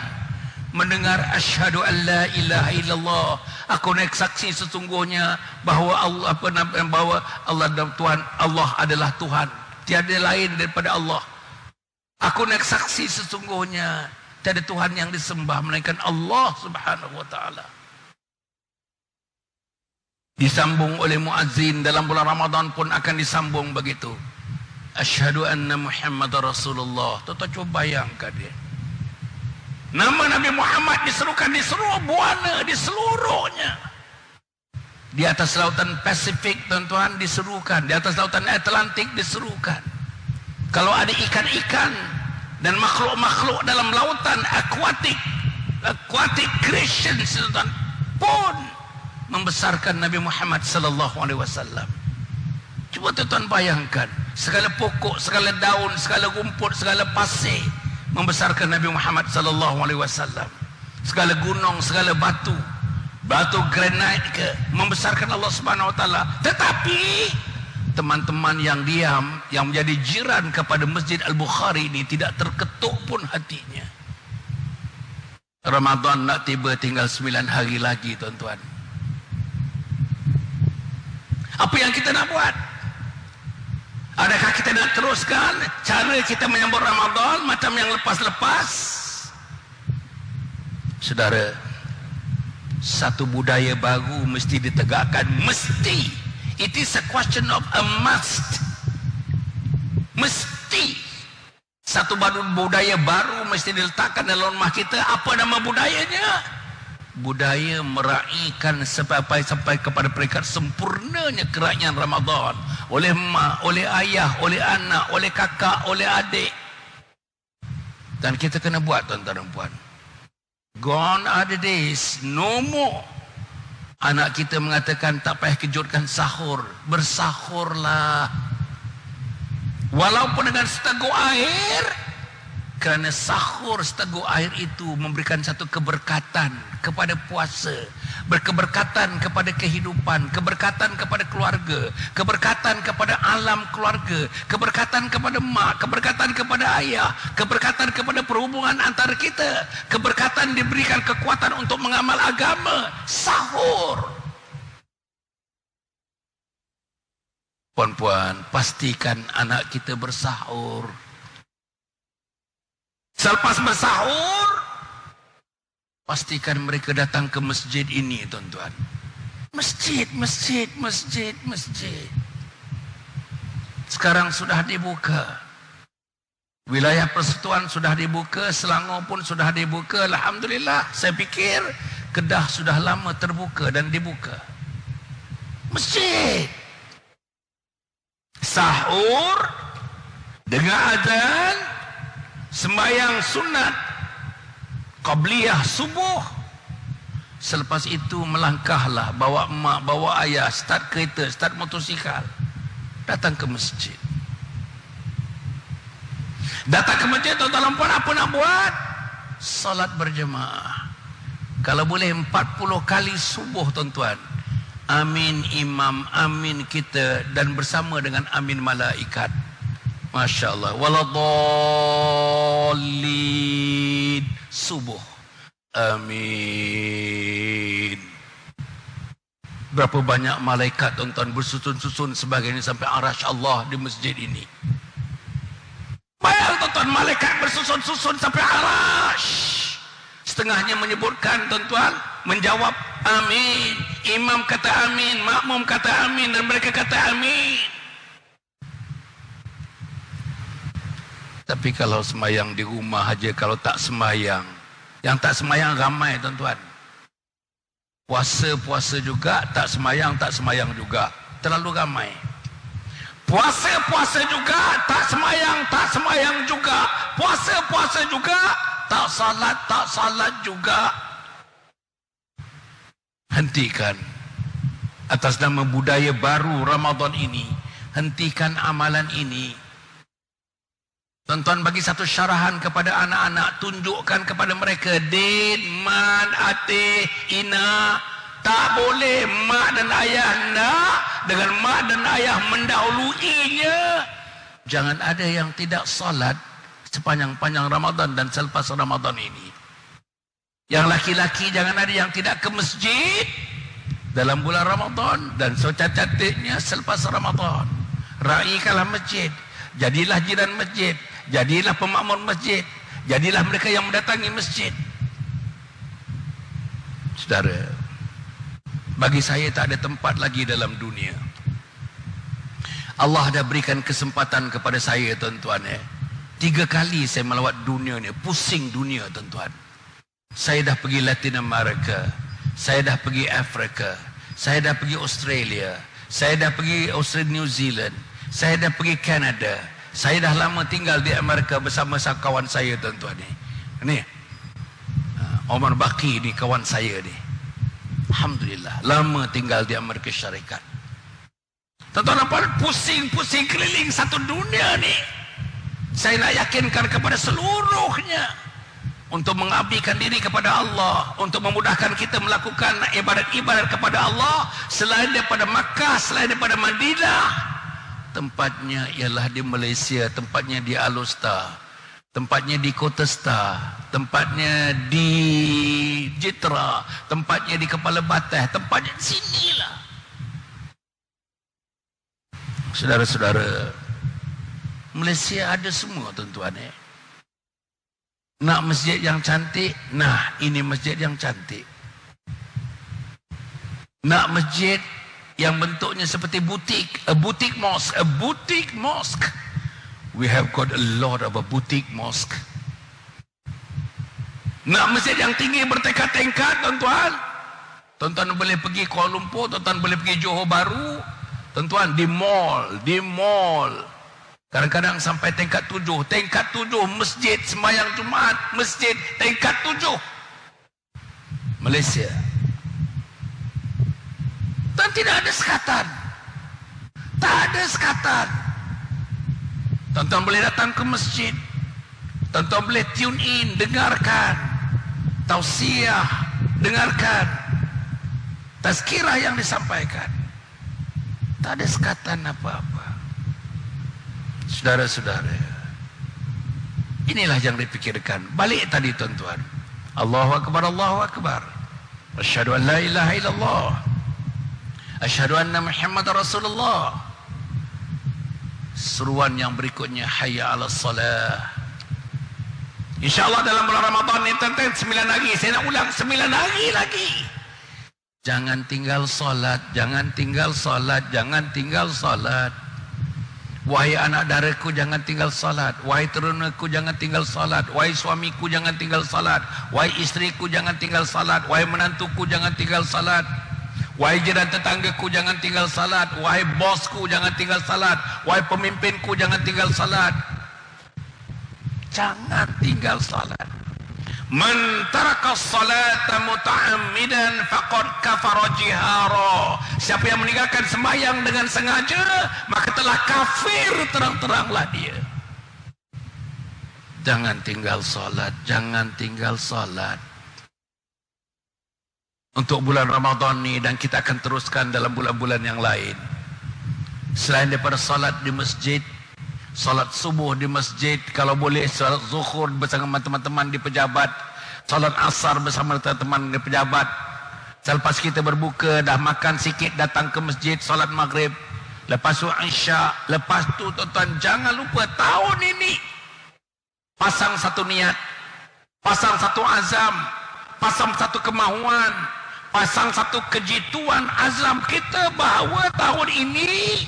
S1: mendengar asyhadu an la ilaha illallah. Aku naik saksi sesungguhnya bahawa Allah bahawa Allah Tuhan, Allah adalah Tuhan, tiada lain daripada Allah. Aku naik saksi sesungguhnya tiada Tuhan yang disembah melainkan Allah Subhanahu wa taala. Disambung oleh muazzin dalam bulan Ramadan pun akan disambung begitu. Asyhadu anna Muhammadar Rasulullah. Tuan-tuan coba bayangkan dia. Nama Nabi Muhammad diserukan di seluruh buana, di seluruhnya. Di atas lautan Pasifik tuan-tuan diserukan, di atas lautan Atlantik diserukan. Kalau ada ikan-ikan dan makhluk-makhluk dalam lautan aquatic creations pun membesarkan Nabi Muhammad sallallahu alaihi wasallam. Cuba tuan-tuan bayangkan, segala pokok, segala daun, segala rumput, segala pasir membesarkan Nabi Muhammad sallallahu alaihi wasallam. Segala gunung, segala batu granit ke membesarkan Allah Subhanahu wa taala. Tetapi teman-teman yang diam, yang menjadi jiran kepada Masjid Al-Bukhari ini tidak terketuk pun hatinya. Ramadan nak tiba, tinggal 9 hari lagi tuan-tuan. Apa yang kita nak buat? Adakah kita nak teruskan cara kita menyambut Ramadan macam yang lepas-lepas? Saudara, satu budaya baru mesti ditegakkan, mesti. It is a question of a must. Mesti. Satu budaya baru mesti diletakkan dalam rumah kita. Apa nama budayanya? Budaya meraihkan sampai kepada peringkat sempurnanya kerajaan Ramadan. Oleh mak, oleh ayah, oleh anak, oleh kakak, oleh adik. Dan kita kena buat tuan-tuan dan puan. Gone are the days, no more. Anak kita mengatakan tak payah kejutkan sahur, bersahurlah. Walaupun dengan seteguk air, kerana sahur seteguk air itu memberikan satu keberkatan kepada puasa, berkeberkatan kepada kehidupan, keberkatan kepada keluarga, keberkatan kepada alam keluarga, keberkatan kepada mak, keberkatan kepada ayah, keberkatan kepada perhubungan antara kita, keberkatan diberikan kekuatan untuk mengamal agama. Sahur. Puan-puan, pastikan anak kita bersahur. Selepas bersahur, pastikan mereka datang ke masjid ini, tuan-tuan. Masjid. Sekarang sudah dibuka. Wilayah Persekutuan sudah dibuka, Selangor pun sudah dibuka. Alhamdulillah, saya pikir Kedah sudah lama terbuka dan dibuka. Masjid. Sahur, dengar azan, sembahyang sunat, qabliyah subuh. Selepas itu melangkahlah, bawa emak, bawa ayah, start kereta, start motosikal, datang ke masjid. Datang ke masjid, tuan-tuan puan, apa nak buat? Salat berjemaah. Kalau boleh 40 kali subuh, tuan-tuan. Amin imam, amin kita, dan bersama dengan amin malaikat. Masya Allah. Waladhalin. Subuh. Amin. Berapa banyak malaikat, tuan-tuan, bersusun-susun sebagainya sampai arash Allah di masjid ini. Bayang, tuan-tuan, malaikat bersusun-susun sampai arash. Setengahnya menyebutkan, tuan-tuan, menjawab amin. Imam kata amin, makmum kata amin, dan mereka kata amin. Tapi kalau semayang di rumah aja, kalau tak semayang, yang tak semayang ramai, tuan-tuan. Puasa juga, tak semayang juga, terlalu ramai. Puasa juga, tak semayang juga. Puasa juga, tak salat juga. Hentikan. Atas nama budaya baru Ramadan ini, hentikan amalan ini. Tuan-tuan, bagi satu syarahan kepada anak-anak, tunjukkan kepada mereka din, man, ate, ina. Tak boleh mak dan ayah nak dengan mak dan ayah mendahuluinya. Jangan ada yang tidak salat sepanjang-panjang Ramadan dan selepas Ramadan ini. Yang laki-laki jangan ada yang tidak ke masjid dalam bulan Ramadan dan secantiknya selepas Ramadan. Raikanlah masjid, jadilah jiran masjid, jadilah pemakmur masjid, jadilah mereka yang mendatangi masjid. Saudara, bagi saya tak ada tempat lagi dalam dunia. Allah dah berikan kesempatan kepada saya, tuan-tuan. 3 kali saya melawat dunia ni, pusing dunia, tuan-tuan. Saya dah pergi Latin America, saya dah pergi Afrika, saya dah pergi Australia, saya dah pergi Australia, New Zealand, saya dah pergi Canada. Saya dah lama tinggal di Amerika bersama kawan saya, tuan-tuan ni. Ni Omar Baki ni kawan saya ni. Alhamdulillah, lama tinggal di Amerika Syarikat. Tuan-tuan, apa pusing-pusing keliling satu dunia ni. Saya nak yakinkan kepada seluruhnya untuk mengabdikan diri kepada Allah, untuk memudahkan kita melakukan ibadat-ibadat kepada Allah selain daripada Makkah, selain daripada Madinah. Tempatnya ialah di Malaysia, tempatnya di Alustar, tempatnya di Kota Star, tempatnya di Jitra, tempatnya di Kepala Batah, tempatnya di sinilah. Saudara-saudara, Malaysia ada semua, tuan-tuan. Nak masjid yang cantik, nah ini masjid yang cantik. Nak masjid yang bentuknya seperti butik, a boutique mosque. We have got a lot of a boutique mosque. Nak masjid yang tinggi bertingkat-tingkat, tuan-tuan. Tuan-tuan boleh pergi Kuala Lumpur, tuan-tuan boleh pergi Johor Bahru, tuan-tuan, di mall. Kadang-kadang sampai tingkat 7 masjid sembahyang Jumaat, masjid tingkat 7. Malaysia. Dan tidak ada sekatan. Tak ada sekatan. Tuan-tuan boleh datang ke masjid, tuan-tuan boleh tune in, dengarkan tausiah, dengarkan tazkirah yang disampaikan. Tak ada sekatan apa-apa. Saudara-saudara, inilah yang dipikirkan. Balik tadi tuan-tuan, Allahu Akbar, Allahu Akbar, asyhadu an la ilaha illallah, asyhadu anna Muhammad Rasulullah. Seruan yang berikutnya, hayya 'alas salah. InsyaAllah dalam bulan Ramadan ini tuan-tuan 9 hari, saya nak ulang 9 hari lagi. Jangan tinggal solat, jangan tinggal solat, jangan tinggal solat. Wahai anak daraku, jangan tinggal salat. Wahai terunaku, jangan tinggal salat. Wahai suamiku, jangan tinggal salat. Wahai istriku, jangan tinggal salat. Wahai menantuku, jangan tinggal salat. Wahai jiran tetanggaku, jangan tinggal salat. Wahai bosku, jangan tinggal salat. Wahai pemimpinku, jangan tinggal salat. Jangan tinggal salat. Man taraka salata muta'ammidan faqad kafara jihara. Siapa yang meninggalkan sembahyang dengan sengaja, maka telah kafir terang-teranglah dia. Jangan tinggal salat, jangan tinggal salat. Untuk bulan Ramadan ni, dan kita akan teruskan dalam bulan-bulan yang lain. Selain daripada salat di masjid, salat subuh di masjid, kalau boleh salat zuhur bersama teman-teman di pejabat, salat asar bersama teman-teman di pejabat. Selepas kita berbuka, dah makan sikit, datang ke masjid, salat maghrib, lepas tu isyak. Lepas tu tuan-tuan, jangan lupa tahun ini pasang satu niat, pasang satu azam, pasang satu kemahuan, pasang satu kejituan azam kita bahawa tahun ini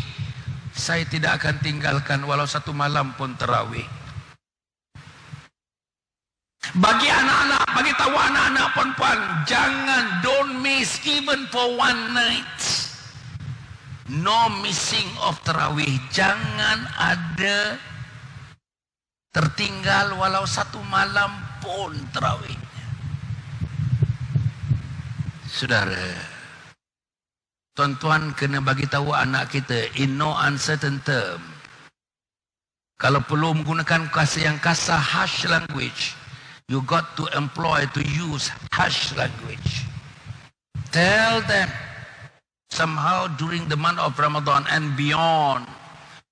S1: saya tidak akan tinggalkan walau satu malam pun tarawih. Bagi anak-anak, bagi tahu anak-anak perempuan, jangan, don't miss even for one night. No missing of tarawih. Jangan ada tertinggal walau satu malam pun tarawihnya. Saudara, tuan-tuan kena bagi tahu anak kita in no uncertain term. Kalau perlu menggunakan bahasa yang kasar, harsh language, you got to employ, to use harsh language. Tell them somehow during the month of Ramadan and beyond,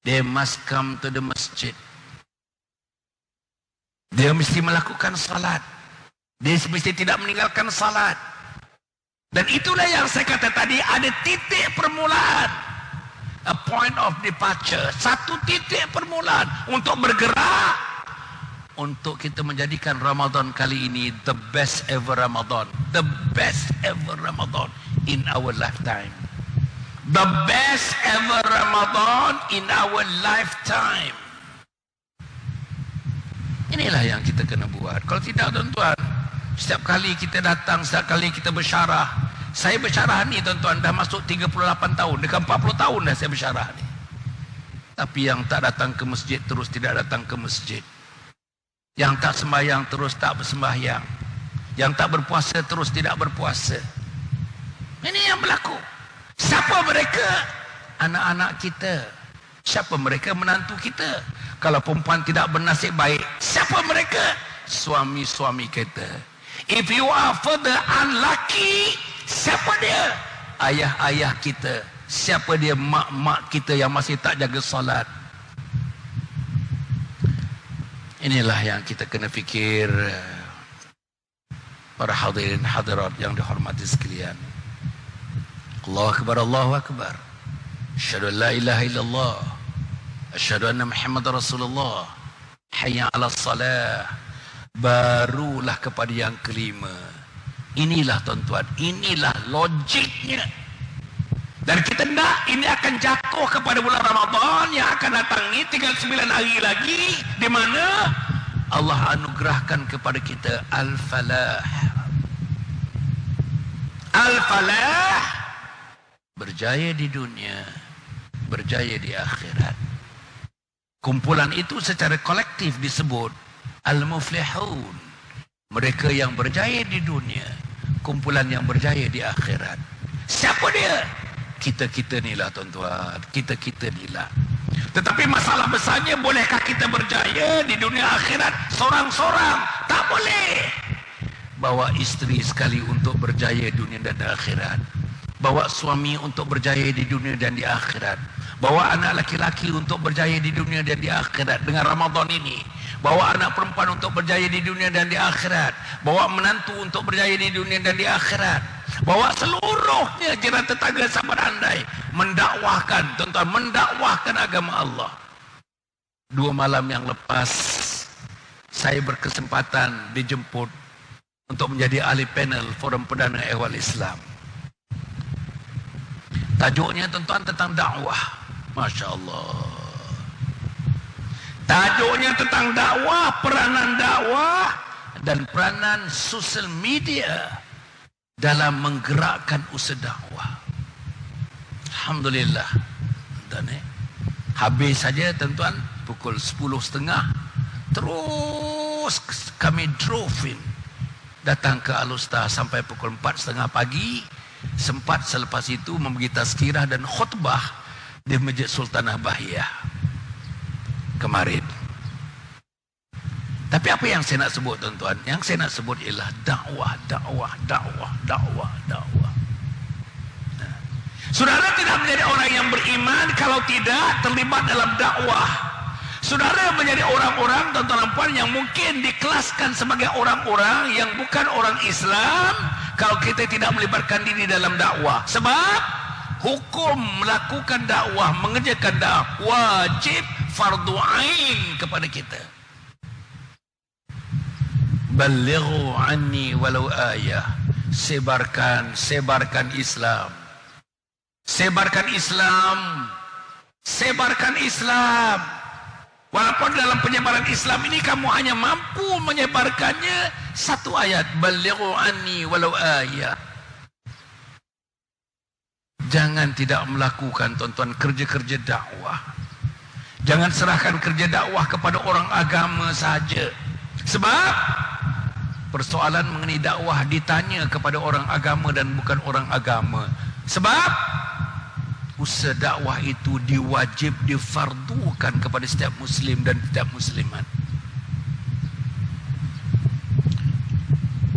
S1: they must come to the masjid. Dia mesti melakukan salat. Dia mesti tidak meninggalkan salat. Dan itulah yang saya kata tadi, ada titik permulaan, a point of departure, satu titik permulaan untuk bergerak, untuk kita menjadikan Ramadan kali ini the best ever Ramadan, the best ever Ramadan in our lifetime, the best ever Ramadan in our lifetime. Inilah yang kita kena buat. Kalau tidak tuan-tuan, setiap kali kita datang, setiap kali kita bersyarah, saya bersyarah ni tuan-tuan dah masuk 38 tahun, dekat 40 tahun dah saya bersyarah ni. Tapi yang tak datang ke masjid terus tidak datang ke masjid. Yang tak sembahyang terus tak bersembahyang. Yang tak berpuasa terus tidak berpuasa. Ini yang berlaku. Siapa mereka? Anak-anak kita. Siapa mereka? Menantu kita. Kalau perempuan tidak bernasib baik, siapa mereka? Suami-suami kita. If you are further unlucky, siapa dia? Ayah-ayah kita. Siapa dia? Mak-mak kita yang masih tak jaga salat. Inilah yang kita kena fikir, para hadirin hadirat yang dihormati sekalian. Allahu Akbar, Allahu Akbar. Asyhadu an la ilaha illallah. Asyhadu anna Muhammad Rasulullah. Hayya 'alas salah. Barulah kepada yang kelima. Inilah tuan-tuan, inilah logiknya. Dan kita nak ini akan jatuh kepada bulan Ramadan yang akan datang ni, tinggal 9 hari lagi, di mana Allah anugerahkan kepada kita al-falah. Al-falah, berjaya di dunia, berjaya di akhirat. Kumpulan itu secara kolektif disebut al-muflihun. Mereka yang berjaya di dunia, kumpulan yang berjaya di akhirat. Siapa dia? Kita-kita ni lah tuan-tuan, kita-kita ni lah. Tetapi masalah besarnya, bolehkah kita berjaya di dunia akhirat seorang-seorang? Tak boleh. Bawa isteri sekali untuk berjaya dunia dan akhirat. Bawa suami untuk berjaya di dunia dan di akhirat. Bawa anak laki-laki untuk berjaya di dunia dan di akhirat dengan Ramadan ini. Bawa anak perempuan untuk berjaya di dunia dan di akhirat. Bawa menantu untuk berjaya di dunia dan di akhirat. Bawa seluruhnya jiran tetangga sahabat andai mendakwahkan, tuan-tuan, mendakwahkan agama Allah. 2 malam yang lepas saya berkesempatan dijemput untuk menjadi ahli panel Forum Perdana Ehwal Islam. Tajuknya, tuan-tuan, tentang dakwah. Masya Allah. Tajuknya tentang dakwah, peranan dakwah dan peranan sosial media dalam menggerakkan usaha dakwah. Alhamdulillah. Dan habis saja, tuan-tuan, pukul 10.30 terus kami drove in datang ke Al-Ustaz sampai pukul 4.30 pagi. Sempat selepas itu memberi tazkirah dan khutbah di Masjid Sultanah Bahiyah kemarin. Tapi apa yang saya nak sebut, tuan-tuan? Yang saya nak sebut ialah dakwah. Saudara tidak menjadi orang yang beriman kalau tidak terlibat dalam dakwah. Saudara menjadi orang-orang, tuan-tuan dan puan, yang mungkin dikelaskan sebagai orang-orang yang bukan orang Islam kalau kita tidak melibatkan diri dalam dakwah. Sebab hukum melakukan dakwah, mengerjakan dakwah wajib, fardu ain kepada kita. Balighu anni walau ayah. Sebarkan Islam. Sebarkan Islam. Sebarkan Islam. Walaupun dalam penyebaran Islam ini kamu hanya mampu menyebarkannya 1 ayat. Balighu anni walau ayah. Jangan tidak melakukan, tuan-tuan, kerja-kerja dakwah. Jangan serahkan kerja dakwah kepada orang agama saja. Sebab persoalan mengenai dakwah ditanya kepada orang agama dan bukan orang agama. Sebab usaha dakwah itu diwajib, difardukan kepada setiap muslim dan setiap muslimat.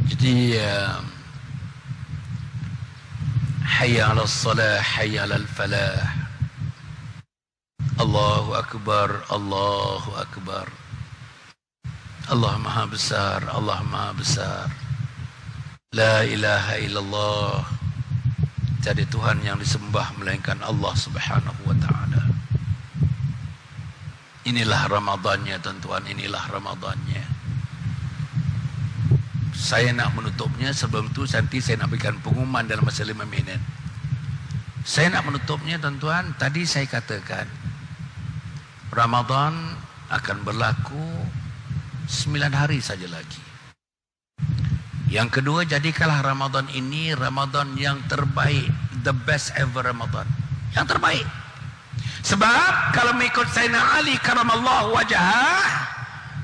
S1: Jadi hayya 'alas salah, hayya 'alal falah. Allahu akbar, Allahu akbar. Allah Maha Besar, Allah Maha Besar. La ilaha illallah. Tiada Tuhan yang disembah melainkan Allah Subhanahu wa taala. Inilah Ramadannya, tuan-tuan, inilah Ramadannya. Saya nak menutupnya, sebelum itu nanti saya nak berikan pengumuman dalam masa 5 minit. Saya nak menutupnya, tuan-tuan, tadi saya katakan Ramadan akan berlaku 9 hari saja lagi. Yang kedua, jadikanlah Ramadan ini Ramadan yang terbaik, the best ever Ramadan, yang terbaik. Sebab kalau mengikut Sayyidina Ali karamallahu wajhah,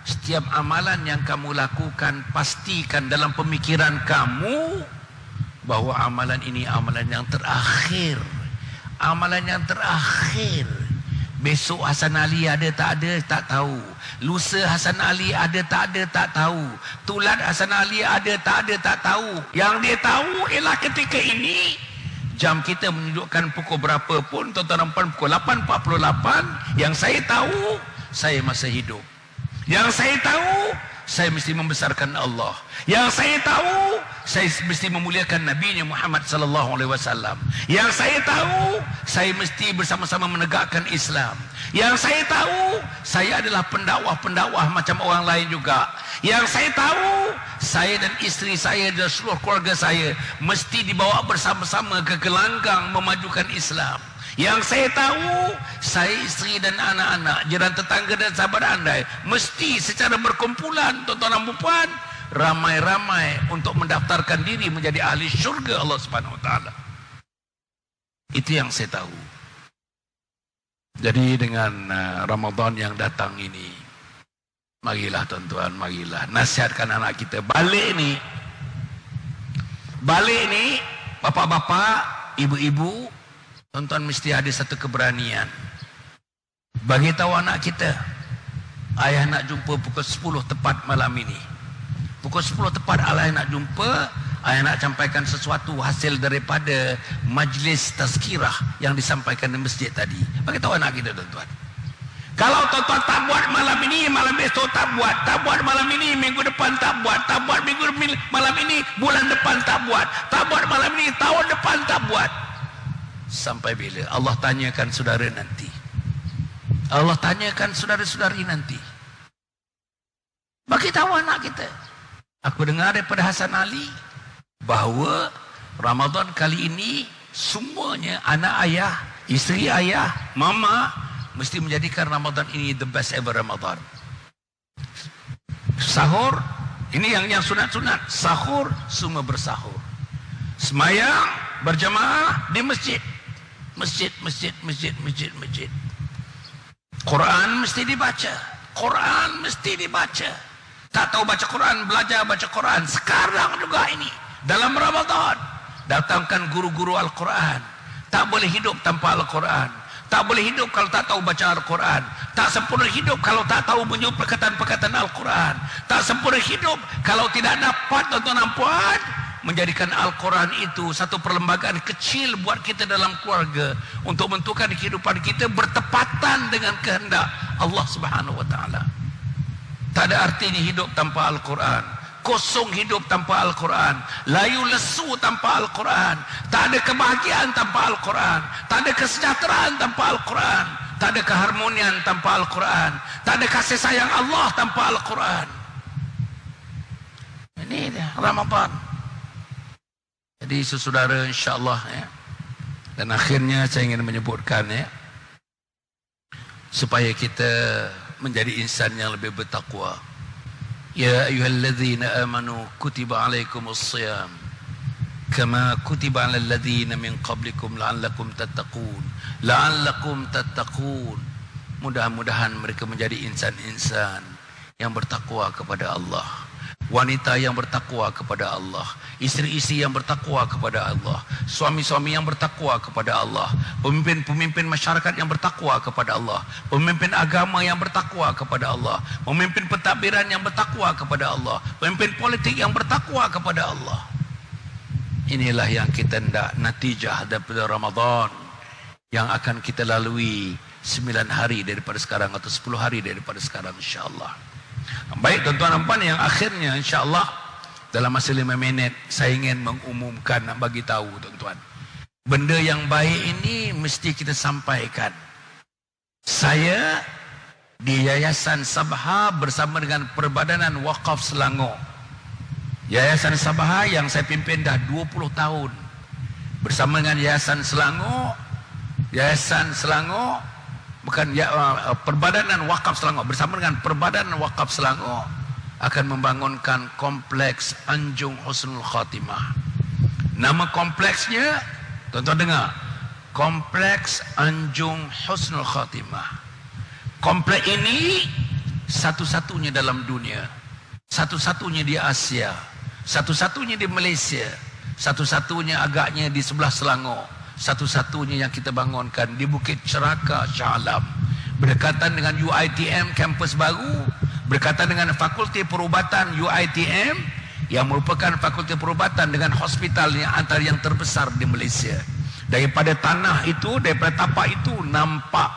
S1: setiap amalan yang kamu lakukan, pastikan dalam pemikiran kamu bahawa amalan ini amalan yang terakhir. Amalan yang terakhir. Besok Hasan Ali ada tak ada tak tahu. Lusa Hasan Ali ada tak ada tak tahu. Tulat Hasan Ali ada tak ada tak tahu. Yang dia tahu ialah ketika ini jam kita menunjukkan pukul berapa pun, tuan-tuan dan puan, pukul 8.48. Yang saya tahu, saya masih hidup. Yang saya tahu, saya mesti membesarkan Allah. Yang saya tahu, saya mesti memuliakan Nabi Muhammad sallallahu alaihi wasallam. Yang saya tahu, saya mesti bersama-sama menegakkan Islam. Yang saya tahu, saya adalah pendakwah-pendakwah macam orang lain juga. Yang saya tahu, saya dan isteri saya dan seluruh keluarga saya mesti dibawa bersama-sama ke gelanggang memajukan Islam. Yang saya tahu, saya, isteri dan anak-anak, jiran tetangga dan sahabat andai mesti secara berkumpulan, tuan-tuan dan puan, ramai-ramai untuk mendaftarkan diri menjadi ahli syurga Allah Subhanahu wa taala. Itu yang saya tahu. Jadi dengan Ramadan yang datang ini, marilah tuan-tuan, marilah nasihatkan anak kita. Balik ni, bapak-bapak, ibu-ibu, tuan-tuan mesti ada satu keberanian. Bagi tahu anak kita, ayah nak jumpa pukul 10 tepat malam ini. Pukul 10 tepat ayah nak jumpa, ayah nak sampaikan sesuatu hasil daripada majlis tazkirah yang disampaikan di masjid tadi. Bagi tahu anak kita, tuan-tuan. Kalau tuan-tuan tak buat malam ini, malam besok tak buat. Tak buat malam ini, minggu depan tak buat. Tak buat malam ini, bulan depan tak buat. Tak buat malam ini, tahun depan tak buat. Sampai bila? Allah tanyakan saudara nanti. Allah tanyakan saudara-saudari nanti. Bagi tahu anak kita. Aku dengar daripada Hasan Ali bahawa Ramadan kali ini semuanya anak ayah, isteri ayah, mama mesti menjadikan Ramadan ini the best ever Ramadan. Sahur, ini yang sunat-sunat. Sahur, semua bersahur. Semayang berjamaah di masjid. Masjid. Quran mesti dibaca. Quran mesti dibaca. Tak tahu baca Quran, belajar baca Quran. Sekarang juga ini, dalam Ramadan, datangkan guru-guru Al-Quran. Tak boleh hidup tanpa Al-Quran. Tak boleh hidup kalau tak tahu baca Al-Quran. Tak sempurna hidup kalau tak tahu menyebut perkataan-perkataan Al-Quran. Tak sempurna hidup kalau tidak dapat, tuan-tuan dan puan, menjadikan Al-Quran itu satu perlembagaan kecil buat kita dalam keluarga untuk menentukan kehidupan kita bertepatan dengan kehendak Allah Subhanahu wa taala. Tak ada artinya hidup tanpa Al-Quran. Kosong hidup tanpa Al-Quran. Layu lesu tanpa Al-Quran. Tak ada kebahagiaan tanpa Al-Quran. Tak ada kesejahteraan tanpa Al-Quran. Tak ada keharmonian tanpa Al-Quran. Tak ada kasih sayang Allah tanpa Al-Quran. Ini dia Ramadan. Jadi saudara, insyaAllah ya. Dan akhirnya saya ingin menyebutkan ya, supaya kita menjadi insan yang lebih bertakwa. Ya ayyuhalladzina amanu kutiba alaikumus-shiyam kama kutiba alal ladzina min qablikum la'allakum tattaqun. Mudah-mudahan mereka menjadi insan-insan yang bertakwa kepada Allah. Wanita yang bertakwa kepada Allah, isteri-isteri yang bertakwa kepada Allah, suami-suami yang bertakwa kepada Allah, pemimpin-pemimpin masyarakat yang bertakwa kepada Allah, pemimpin agama yang bertakwa kepada Allah, pemimpin pentadbiran yang bertakwa kepada Allah, pemimpin politik yang bertakwa kepada Allah. Inilah yang kita hendak natijah daripada Ramadan yang akan kita lalui 9 hari daripada sekarang atau 10 hari daripada sekarang, insya-Allah. Baik tuan-tuan dan puan, yang akhirnya insya-Allah dalam masa 5 minit saya ingin mengumumkan, nak bagi tahu tuan-tuan, benda yang baik ini mesti kita sampaikan. Saya di Yayasan Sabha bersama dengan Perbadanan Wakaf Selangor. Yayasan Sabha yang saya pimpin dah 20 tahun bersama dengan Yayasan Selangor. Bukan ya, Perbadanan Wakaf Selangor bersama dengan Perbadanan Wakaf Selangor akan membangunkan kompleks Anjung Husnul Khatimah. Nama kompleksnya, tuan-tuan dengar, Kompleks Anjung Husnul Khatimah. Kompleks ini satu-satunya dalam dunia, satu-satunya di Asia, satu-satunya di Malaysia, satu-satunya agaknya di sebelah Selangor, satu-satunya yang kita bangunkan di Bukit Ceraka, Shah Alam, berdekatan dengan UiTM kampus baru, berdekatan dengan Fakulti Perubatan UiTM yang merupakan fakulti perubatan dengan hospital yang antara yang terbesar di Malaysia. Daripada tanah itu, daripada tapak itu nampak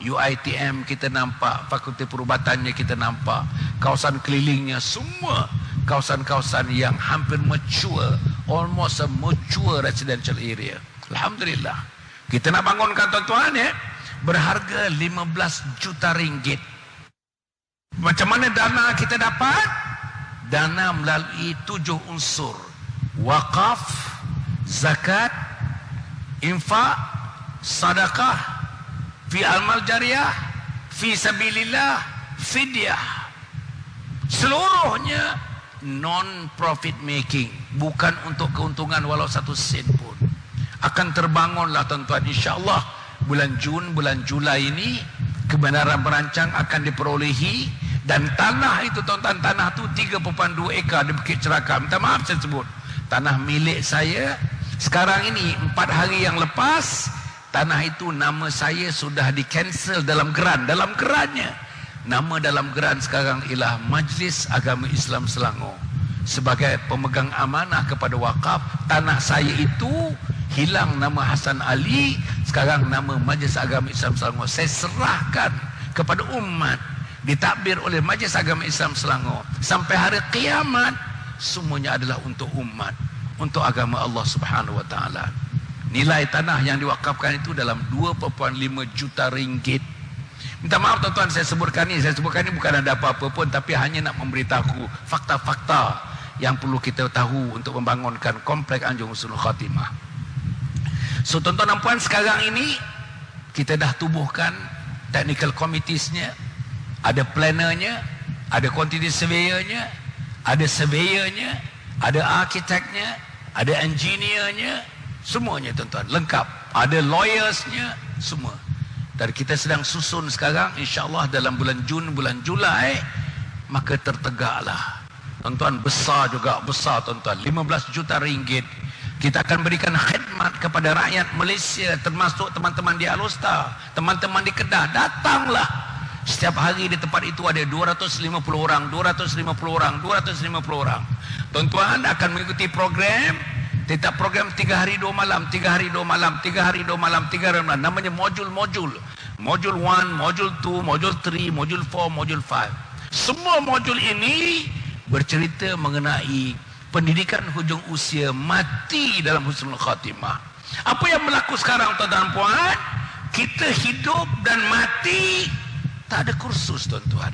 S1: UiTM, kita nampak fakulti perubatannya, kita nampak kawasan kelilingnya, semua kawasan-kawasan yang hampir mature, almost a mature residential area. Alhamdulillah. Kita nak bangunkan tuan-tuan ya, berharga 15 juta ringgit. Macam mana dana kita dapat? Dana melalui 7 unsur: wakaf, zakat, infak, sedekah, fi amal jariyah, fi sabilillah, fidyah. Seluruhnya non profit making, bukan untuk keuntungan walau 1 sen pun. Akan terbangunlah tuan-tuan, insya-Allah bulan Jun, bulan Julai ini kebenaran perancang akan diperolehi, dan tanah itu tuan-tuan, tanah tu 3.2 ekar di Bukit Ceraka. Minta maaf saya sebut, tanah milik saya sekarang ini 4 hari yang lepas tanah itu nama saya sudah di cancel dalam gerannya. Nama dalam geran sekarang ialah Majlis Agama Islam Selangor. Sebagai pemegang amanah kepada wakaf, tanah saya itu hilang nama Hasan Ali, sekarang nama Majlis Agama Islam Selangor. Saya serahkan kepada umat, ditakbir oleh Majlis Agama Islam Selangor. Sampai hari kiamat, semuanya adalah untuk umat, untuk agama Allah Subhanahu Wa Taala. Nilai tanah yang diwakafkan itu dalam 2,5 juta ringgit. Minta maaf tuan-tuan, saya sebutkan ini bukan ada apa-apa pun, tapi hanya nak memberitahu fakta-fakta yang perlu kita tahu untuk membangunkan komplek Anjung Husnul Khatimah. So tuan-tuan dan puan, sekarang ini kita dah tubuhkan technical committees-nya, ada plannernya, ada quantity surveyor-nya, ada surveyor-nya, ada arkiteknya, ada engineer-nya, semuanya tuan-tuan lengkap, ada lawyers-nya, semua. Dan kita sedang susun sekarang, insya-Allah dalam bulan Jun, bulan Julai, maka tertegaklah. Tuan-tuan, besar tuan-tuan, 15 juta ringgit. Kita akan berikan khidmat kepada rakyat Malaysia, termasuk teman-teman di Alostar, teman-teman di Kedah. Datanglah. Setiap hari di tempat itu ada 250 orang, 250 orang, 250 orang. Tuan-tuan akan mengikuti program. Tetap program 3 hari 2 malam, 3 hari 2 malam, 3 hari 2 malam, 3 hari 2 malam. Namanya modul-modul. Modul 1, modul 2, modul 3, modul 4, modul 5. Semua modul ini bercerita mengenai pendidikan hujung usia mati dalam husnul khatimah. Apa yang berlaku sekarang tuan-tuan dan puan? Kita hidup dan mati tak ada kursus tuan-tuan.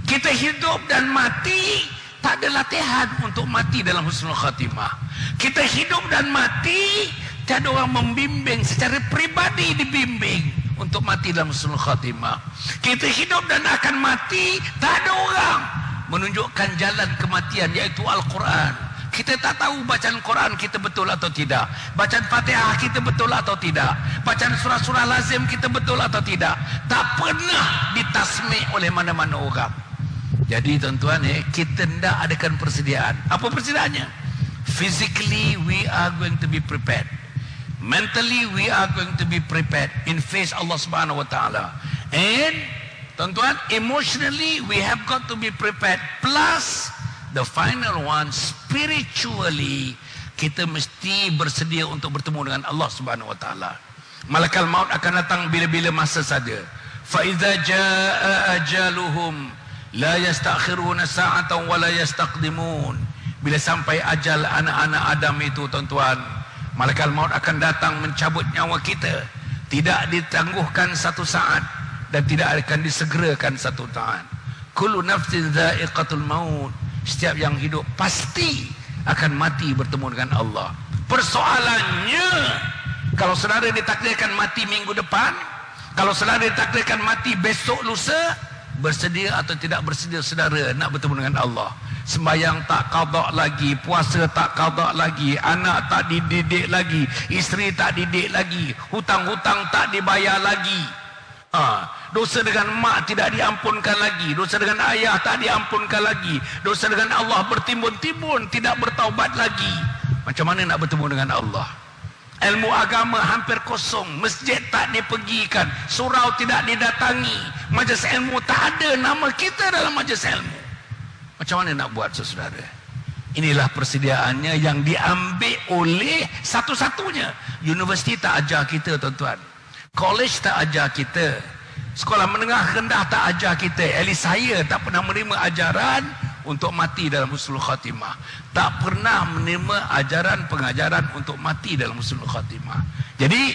S1: Kita hidup dan mati tak ada latihan untuk mati dalam husnul khatimah. Kita hidup dan mati, tiada orang membimbing secara pribadi, dibimbing untuk mati dalam husnul khatimah. Kita hidup dan akan mati, tak ada orang menunjukkan jalan kematian, iaitu Al-Quran. Kita tak tahu bacaan Quran kita betul atau tidak, bacaan Fatihah kita betul atau tidak, bacaan surah-surah lazim kita betul atau tidak. Tak pernah ditasmi' oleh mana-mana orang. Jadi tuan-tuan, kita hendak adakan persediaan. Apa persediaannya? Physically we are going to be prepared. Mentally we are going to be prepared in face Allah Subhanahu Wa Taala. And tuan-tuan, emotionally we have got to be prepared. Plus the final one, spiritually kita mesti bersedia untuk bertemu dengan Allah Subhanahu Wa Taala. Malakal maut akan datang bila-bila masa saja. Fa idza jaa ajaluhum la yastakhiruna sa'atan wa la yastaqdimun. Bila sampai ajal anak-anak Adam itu tuan-tuan, malaikat maut akan datang mencabut nyawa kita. Tidak ditangguhkan satu saat dan tidak akan disegerakan satu saat. Kullu nafsin dha'iqatul maut. Setiap yang hidup pasti akan mati bertemu dengan Allah. Persoalannya, kalau saudara ditakdirkan mati minggu depan, kalau saudara ditakdirkan mati besok lusa, bersedia atau tidak bersedia saudara nak bertemu dengan Allah? Sembahyang tak qada lagi, puasa tak qada lagi, anak tak dididik lagi, isteri tak didik lagi, hutang-hutang tak dibayar lagi. Dosa dengan mak tidak diampunkan lagi, dosa dengan ayah tak diampunkan lagi, dosa dengan Allah bertimbun-timbun, tidak bertaubat lagi. Macam mana nak bertemu dengan Allah? Ilmu agama hampir kosong, masjid tak dipergikan, surau tidak didatangi, majlis ilmu tak ada nama kita dalam majlis ilmu. Macam mana nak buat saudara? Inilah persediaannya yang diambil oleh satu-satunya. Universiti tak ajar kita tuan-tuan, college tak ajar kita, sekolah menengah rendah tak ajar kita. At least saya tak pernah menerima ajaran untuk mati dalam husnul khatimah. Tak pernah menerima pengajaran untuk mati dalam husnul khatimah. Jadi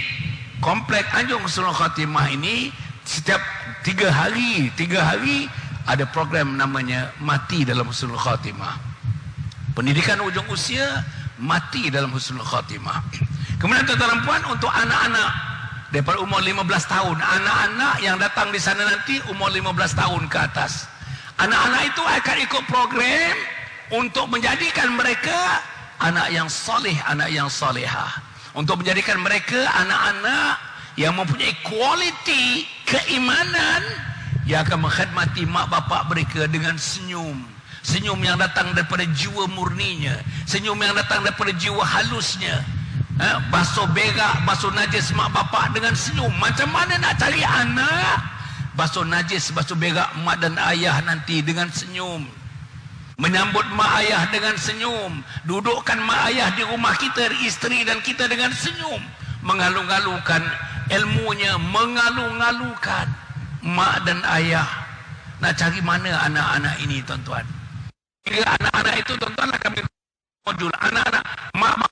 S1: komplek Anjung Husnul Khatimah ini setiap 3 hari ada program namanya mati dalam husnul khatimah. Pendidikan ujung usia mati dalam husnul khatimah. Kemudian tuan-tuan dan puan, untuk anak-anak daripada umur 15 tahun, anak-anak yang datang di sana nanti umur 15 tahun ke atas, anak-anak itu akan ikut program untuk menjadikan mereka anak yang soleh, anak yang solehah, untuk menjadikan mereka anak-anak yang mempunyai kualiti keimanan, yang akan mengkhidmati mak bapak mereka dengan senyum. Senyum yang datang daripada jiwa murninya, senyum yang datang daripada jiwa halusnya. Basuh berak, basuh najis mak bapak dengan senyum. Macam mana nak cari anak? Basuh najis, basuh berak mak dan ayah nanti dengan senyum. Menyambut mak ayah dengan senyum. Dudukkan mak ayah di rumah kita, isteri dan kita dengan senyum. Mengalu-ngalukan ilmunya, mengalu-ngalukan mak dan ayah. Nak cari mana anak-anak ini tuan-tuan? Anak-anak itu tuan-tuan akan modul. Anak-anak mak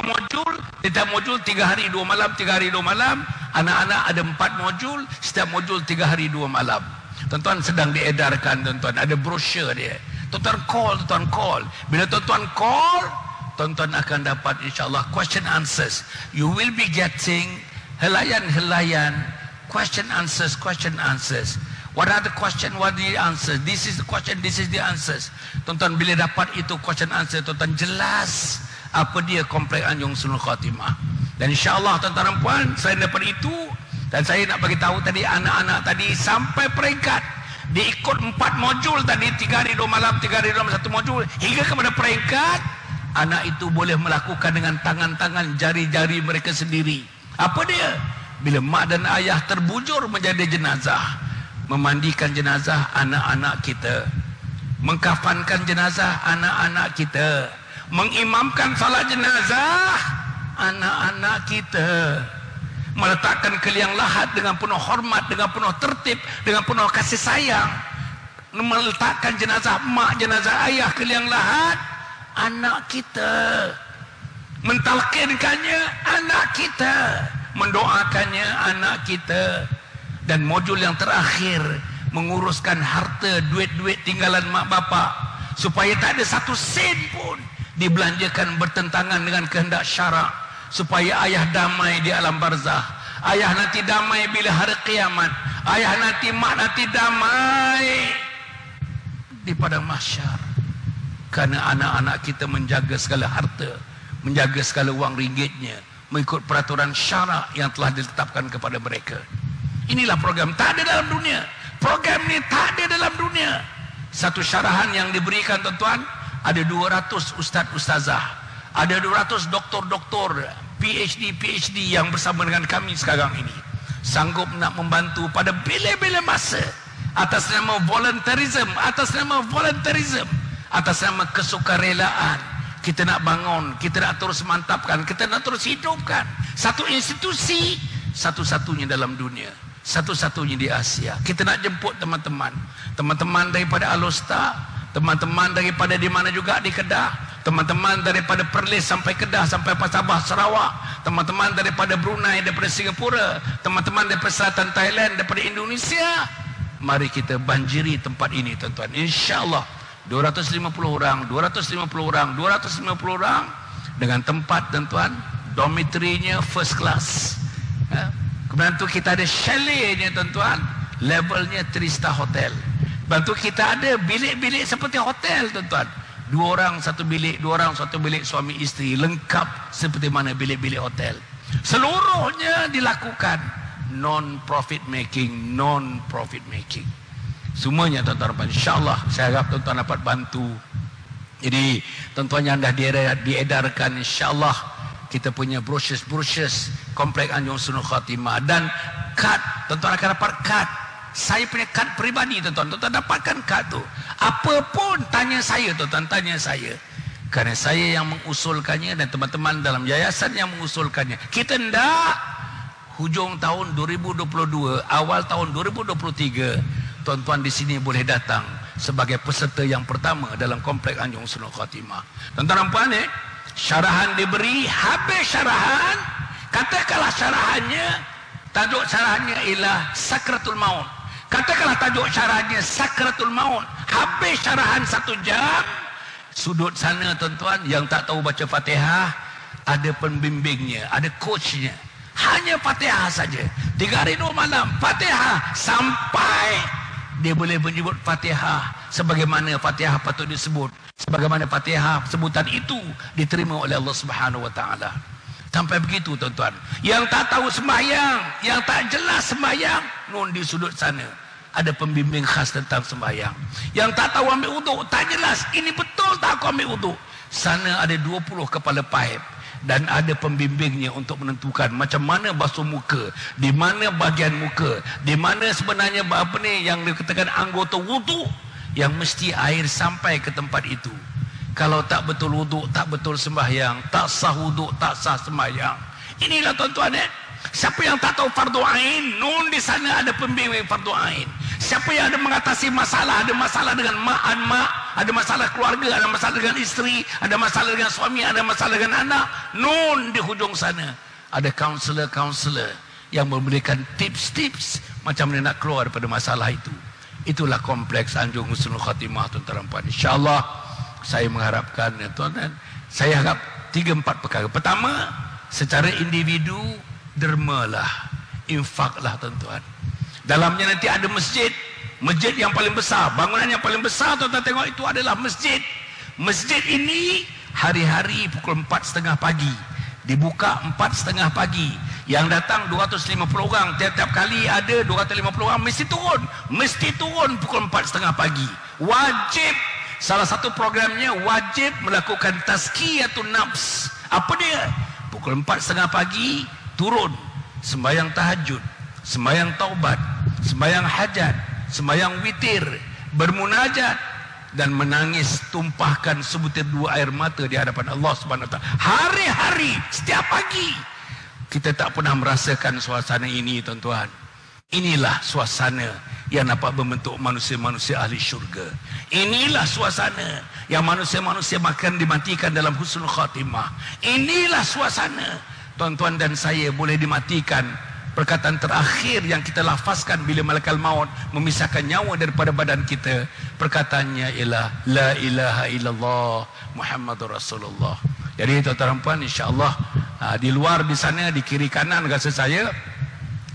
S1: modul, setiap modul 3 hari 2 malam, 3 hari 2 malam. Anak-anak ada 4 modul, setiap modul 3 hari 2 malam. Tuan-tuan sedang diedarkan tuan-tuan, ada brosur dia. Tuan-tuan call. Bila tuan-tuan call, tuan-tuan akan dapat insyaAllah question answers. You will be getting helaian question answers. What are the question, what are the answers? This is the question, this is the answers. Tuan-tuan bila dapat itu question answer, tuan-tuan jelas apa dia komplek Anjung Husnul Khatimah. Dan insyaAllah tuan-tuan dan puan, saya dapat itu. Dan saya nak bagi tahu tadi, anak-anak tadi sampai peringkat diikut 4 modul tadi, 3 hari 2 malam, 3 hari 2 malam 1 modul, hingga kepada peringkat anak itu boleh melakukan dengan tangan-tangan, jari-jari mereka sendiri. Apa dia? Bila mak dan ayah terbujur menjadi jenazah, memandikan jenazah anak-anak kita, mengkafankan jenazah anak-anak kita, mengimamkan salat jenazah anak-anak kita, meletakkan ke liang lahat dengan penuh hormat, dengan penuh tertib, dengan penuh kasih sayang, meletakkan jenazah mak, jenazah ayah ke liang lahat anak kita, mentalkinkannya anak kita, mendoakannya anak kita. Dan modul yang terakhir, menguruskan harta, duit-duit tinggalan mak bapak, supaya tak ada 1 sen pun dibelanjakan bertentangan dengan kehendak syarak, supaya ayah damai di alam barzah, ayah nanti damai bila hari kiamat, ayah nanti, mak nanti damai di padang mahsyar. Karena anak-anak kita menjaga segala harta, menjaga segala wang ringgitnya, mengikut peraturan syarak yang telah ditetapkan kepada mereka. Inilah program, tak ada dalam dunia. Program ni tak ada dalam dunia. Satu syarahan yang diberikan tuan-tuan, ada 200 ustaz-ustazah, ada 200 doktor-doktor, PhD yang bersama dengan kami sekarang ini, sanggup nak membantu pada bila-bila masa, atas nama volunteerism, atas nama kesukarelaan. Kita nak bangun, kita nak terus mantapkan, kita nak terus hidupkan satu institusi, satu-satunya dalam dunia, satu-satunya di Asia. Kita nak jemput teman-teman daripada Alostar, teman-teman daripada di mana juga di Kedah, teman-teman daripada Perlis sampai Kedah, sampai Sabah, Sarawak, teman-teman daripada Brunei, daripada Singapura, teman-teman daripada selatan Thailand, daripada Indonesia. Mari kita banjiri tempat ini tuan-tuan. InsyaAllah 250 orang dengan tempat tuan-tuan, dormitory-nya first class. Kemudian tu kita ada chalet-nya tuan-tuan, levelnya 3-star hotel. Bantu kita ada bilik-bilik seperti hotel tuan-tuan, 2 orang 1 bilik, 2 orang 1 bilik, suami isteri, lengkap seperti mana bilik-bilik hotel. Seluruhnya dilakukan non-profit making. Semuanya tuan-tuan, insyaAllah saya harap tuan-tuan dapat bantu. Jadi tuan-tuan yang dah diedarkan, insyaAllah kita punya brosyus komplek Anjung Husnul Khatimah. Dan kad, tuan-tuan akan dapat kad. Saya punya kad peribadi tuan-tuan, dapatkan kad tu. Apa pun tanya saya tuan-tuan, tanya saya. Kerana saya yang mengusulkannya dan teman-teman dalam yayasan yang mengusulkannya. Kita hendak hujung tahun 2022, awal tahun 2023, tuan-tuan di sini boleh datang sebagai peserta yang pertama dalam komplek Anjung Husnul Khatimah. Tuan-tuan dan puan, syarahan diberi, habis syarahan, katakanlah syarahannya, tajuk syarahannya ialah Sakratul Maut. Katakanlah tajuk syarahannya Sakratul Maut, habis syarahan 1 jam, sudut sana tuan-tuan yang tak tahu baca Fatihah, ada pembimbingnya, ada coachnya, hanya Fatihah saja, 3 hari 2 malam Fatihah, sampai dia boleh menyebut Fatihah sebagaimana Fatihah patut disebut, sebagaimana Fatihah sebutan itu diterima oleh Allah Subhanahu wa taala. Sampai begitu tuan-tuan. Yang tak tahu sembahyang, yang tak jelas sembahyang, nun di sudut sana ada pembimbing khas tentang sembahyang. Yang tak tahu ambil wuduk, tak jelas ini betul tak aku ambil wuduk, sana ada 20 kepala paip dan ada pembimbingnya untuk menentukan macam mana basuh muka, di mana bahagian muka, di mana sebenarnya apa ni yang dikatakan anggota wudu yang mesti air sampai ke tempat itu. Kalau tak betul wudu, tak betul sembahyang, tak sah wudu, tak sah sembahyang. Inilah tuan-tuan siapa yang tak tahu fardu ain, nun di sana ada pembimbing fardu ain. Siapa yang ada mengatasi masalah, ada masalah dengan mak, ada masalah keluarga, ada masalah dengan isteri, ada masalah dengan suami, ada masalah dengan anak, nun di hujung sana ada kaunselor yang memberikan tips-tips macam mana nak keluar daripada masalah itu. Itulah kompleks Anjung Husnul Khatimah, tuan-tuan dan puan. InsyaAllah saya mengharapkan tuan-tuan, saya harap 3-4 perkara. Pertama, secara individu dermalah, infaklah tuan-tuan. Dalamnya nanti ada masjid yang paling besar, bangunan yang paling besar tuan-tuan tengok itu adalah masjid. Masjid ini hari-hari pukul 4.30 pagi, dibuka 4.30 pagi. Yang datang 250 orang, tiap-tiap kali ada 250 orang mesti turun pukul 4.30 pagi. Wajib, salah satu programnya wajib melakukan tazkiyatun nafs. Apa dia? Pukul 4.30 pagi turun, sembahyang tahajud, sembahyang taubat, sembahyang hajat, sembahyang witir, bermunajat dan menangis, tumpahkan sebutir 2 air mata di hadapan Allah Subhanahu Wa Taala. Hari-hari, setiap pagi. Kita tak pernah merasakan suasana ini, tuan-tuan. Inilah suasana yang dapat membentuk manusia-manusia ahli syurga. Inilah suasana yang manusia-manusia makan dimatikan dalam husnul khatimah. Inilah suasana tuan-tuan dan saya boleh dimatikan. Perkataan terakhir yang kita lafazkan bila malaikat maut memisahkan nyawa daripada badan kita, perkataannya ialah la ilaha illallah Muhammadur Rasulullah. Jadi tuan-tuan dan puan, insya-Allah di luar di sana di kiri kanan rasa saya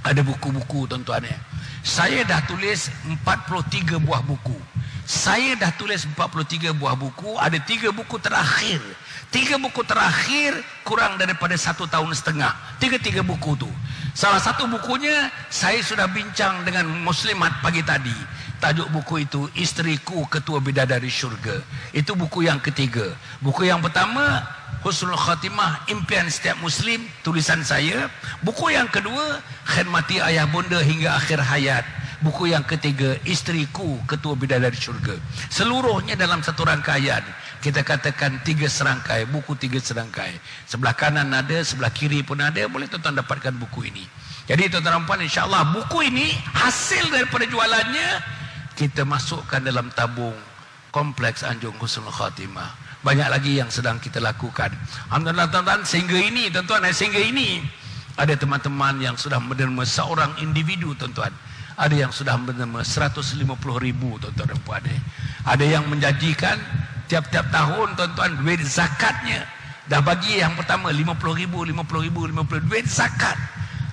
S1: ada buku-buku tuan-tuan ya. Saya dah tulis 43 buah buku. Saya dah tulis 43 buah buku, ada 3 buku terakhir. 3 buku terakhir kurang daripada 1 tahun setengah. 3 buku tu. Salah satu bukunya saya sudah bincang dengan muslimat pagi tadi. Tajuk buku itu Isteriku Ketua Bidadari Syurga. Itu buku yang ketiga. Buku yang pertama Husnul Khatimah, Impian Setiap Muslim, tulisan saya. Buku yang kedua Khidmati Ayah Bunda Hingga Akhir Hayat. Buku yang ketiga Isteriku Ketua Bidadari Syurga. Seluruhnya dalam satu rangkaian. Kita katakan 3 serangkai, buku 3 serangkai. Sebelah kanan ada, sebelah kiri pun ada. Boleh tuan-tuan dapatkan buku ini. Jadi tuan-tuan dan puan, insya-Allah buku ini hasil daripada jualannya kita masukkan dalam tabung kompleks Anjung Husnul Khatimah. Banyak lagi yang sedang kita lakukan. Alhamdulillah tuan-tuan, sehingga ini ada teman-teman yang sudah menerima seorang individu tuan-tuan. Ada yang sudah menerima 150.000 tuan-tuan dan puan. Ada yang menjanjikan tiap-tiap tahun tuan-tuan duit zakatnya dah bagi yang pertama 50.000 duit zakat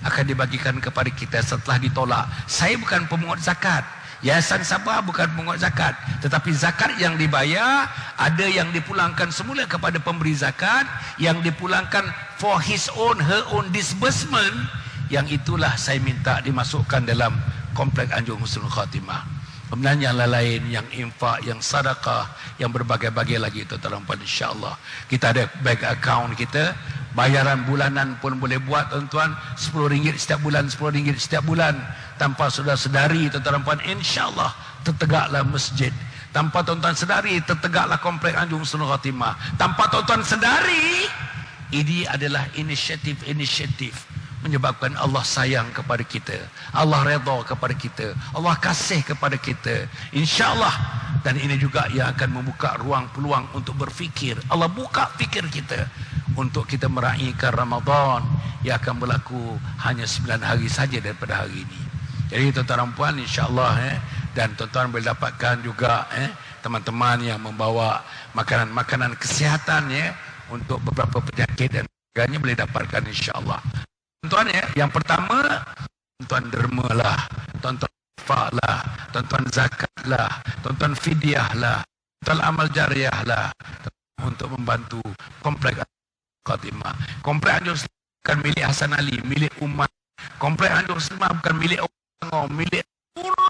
S1: akan dibagikan kepada kita setelah ditolak. Saya bukan pemungut zakat, Yayasan Sabah bukan pemungut zakat, tetapi zakat yang dibayar ada yang dipulangkan semula kepada pemberi zakat, yang dipulangkan for his own, her own disbursement, yang itulah saya minta dimasukkan dalam kompleks Anjung Husnul Khatimah. Kemudian yang lain, yang infak, yang sedekah, yang berbagai-bagai lagi tuan-tuan, insya-Allah. Kita ada bank account kita, bayaran bulanan pun boleh buat tuan-tuan, RM10 setiap bulan, RM10 setiap bulan. Tanpa saudara sedari tuan-tuan, insya-Allah tertegaklah masjid. Tanpa tuan-tuan sedari tertegaklah kompleks Anjung Husnul Khatimah. Tanpa tuan-tuan sedari, ini adalah inisiatif menyebabkan Allah sayang kepada kita, Allah redha kepada kita, Allah kasih kepada kita, insya-Allah. Dan ini juga yang akan membuka ruang peluang untuk berfikir. Allah buka fikir kita untuk kita meraihkan Ramadan yang akan berlaku hanya 9 hari saja daripada hari ini. Jadi tuan-tuan dan puan, insya-Allah dan tuan-tuan boleh dapatkan juga teman-teman yang membawa makanan-makanan kesihatan untuk beberapa penyakit dan sebagainya boleh dapatkan, insya-Allah. Tuan-tuan yang pertama, tuan-tuan dermalah, tuan-tuan infaklah, tuan-tuan zakatlah, tuan-tuan fidyahlah, tuan-tuan amal jariahlah untuk membantu kompleks Khatimah. Kompleks Anjung bukan milik Hasan Ali, milik umat. Kompleks Anjung bukan milik orang, milik seluruh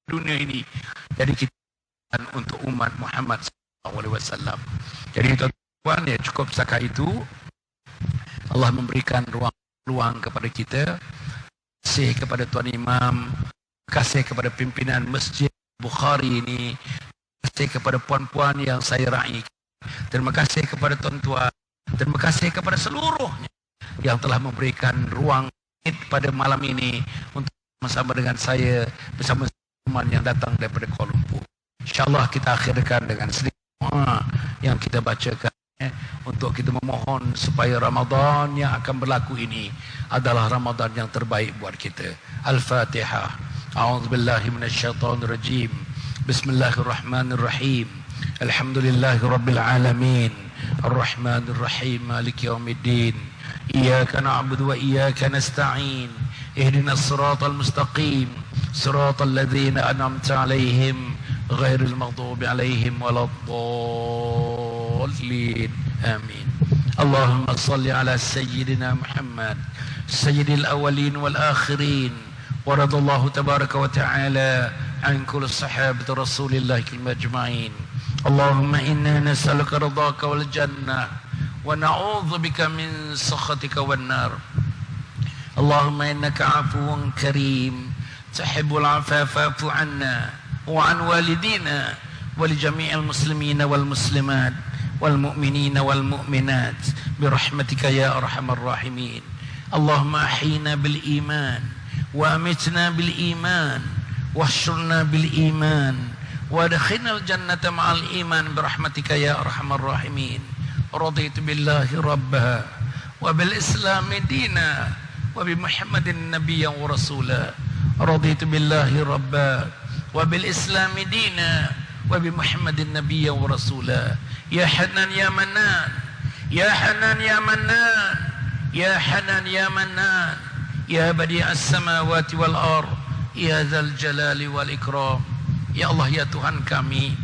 S1: dunia ini. Jadi kita untuk umat Muhammad SAW. Jadi tuan-tuan cukup setakat itu. Allah memberikan ruang kepada kita. Kasih kepada Tuan Imam, kasih kepada pimpinan Masjid Bukhari ini, kasih kepada puan-puan yang saya raih, terima kasih kepada tuan-tuan, terima kasih kepada seluruhnya yang telah memberikan ruang pada malam ini untuk bersama dengan saya, bersama teman yang datang daripada Kuala Lumpur. InsyaAllah kita akhirkan dengan sedikit doa yang kita bacakan untuk kita memohon supaya Ramadan yang akan berlaku ini adalah Ramadan yang terbaik buat kita. Al-Fatihah. A'udzubillahi minasyaitonirrajim. Bismillahirrahmanirrahim. Alhamdulillahirabbil alamin. Arrahmanirrahim. Maliki yaumiddin. Iyyaka na'budu wa iyyaka nasta'in. Ihdinas siratal mustaqim. Siratal ladzina an'amta 'alaihim ghairil maghdubi 'alaihim waladdallin. Amin. Allahumma salli ala sayyidina Muhammad sayyidil awwalin wal akhirin wa radallahu tabaraka wa ta'ala an kulli sahabati Rasulillah majma'in. Allahumma inna nas'aluka ridhaka wal jannah wa na'udzubika min sakhatika wan nar. Allahumma innaka 'afuwun karim tuhibbul 'afwa fa'fu 'anna wa 'an walidina wa li jami'il muslimina wal muslimat wal mu'minina wal mu'minat bi rahmatika ya arhamar rahimin. Allahumma ahyina bil iman wa amitna bil iman wahsyurna bil iman wa adkhilnal jannata ma'al iman bi rahmatika ya arhamar rahimin. Raditu billahi rabba wa bil islami dina wa bi Muhammadin nabiyyan wa rasula. Raditu billahi rabba wa bil islami dina wa bi Muhammadin nabiyyan wa rasula. Ya Hanan ya Mannan, ya Hanan ya Mannan, ya Hanan ya Mannan, ya badi'as samawati wal ard, ya dzal jalali wal ikram. Ya Allah, ya Tuhan kami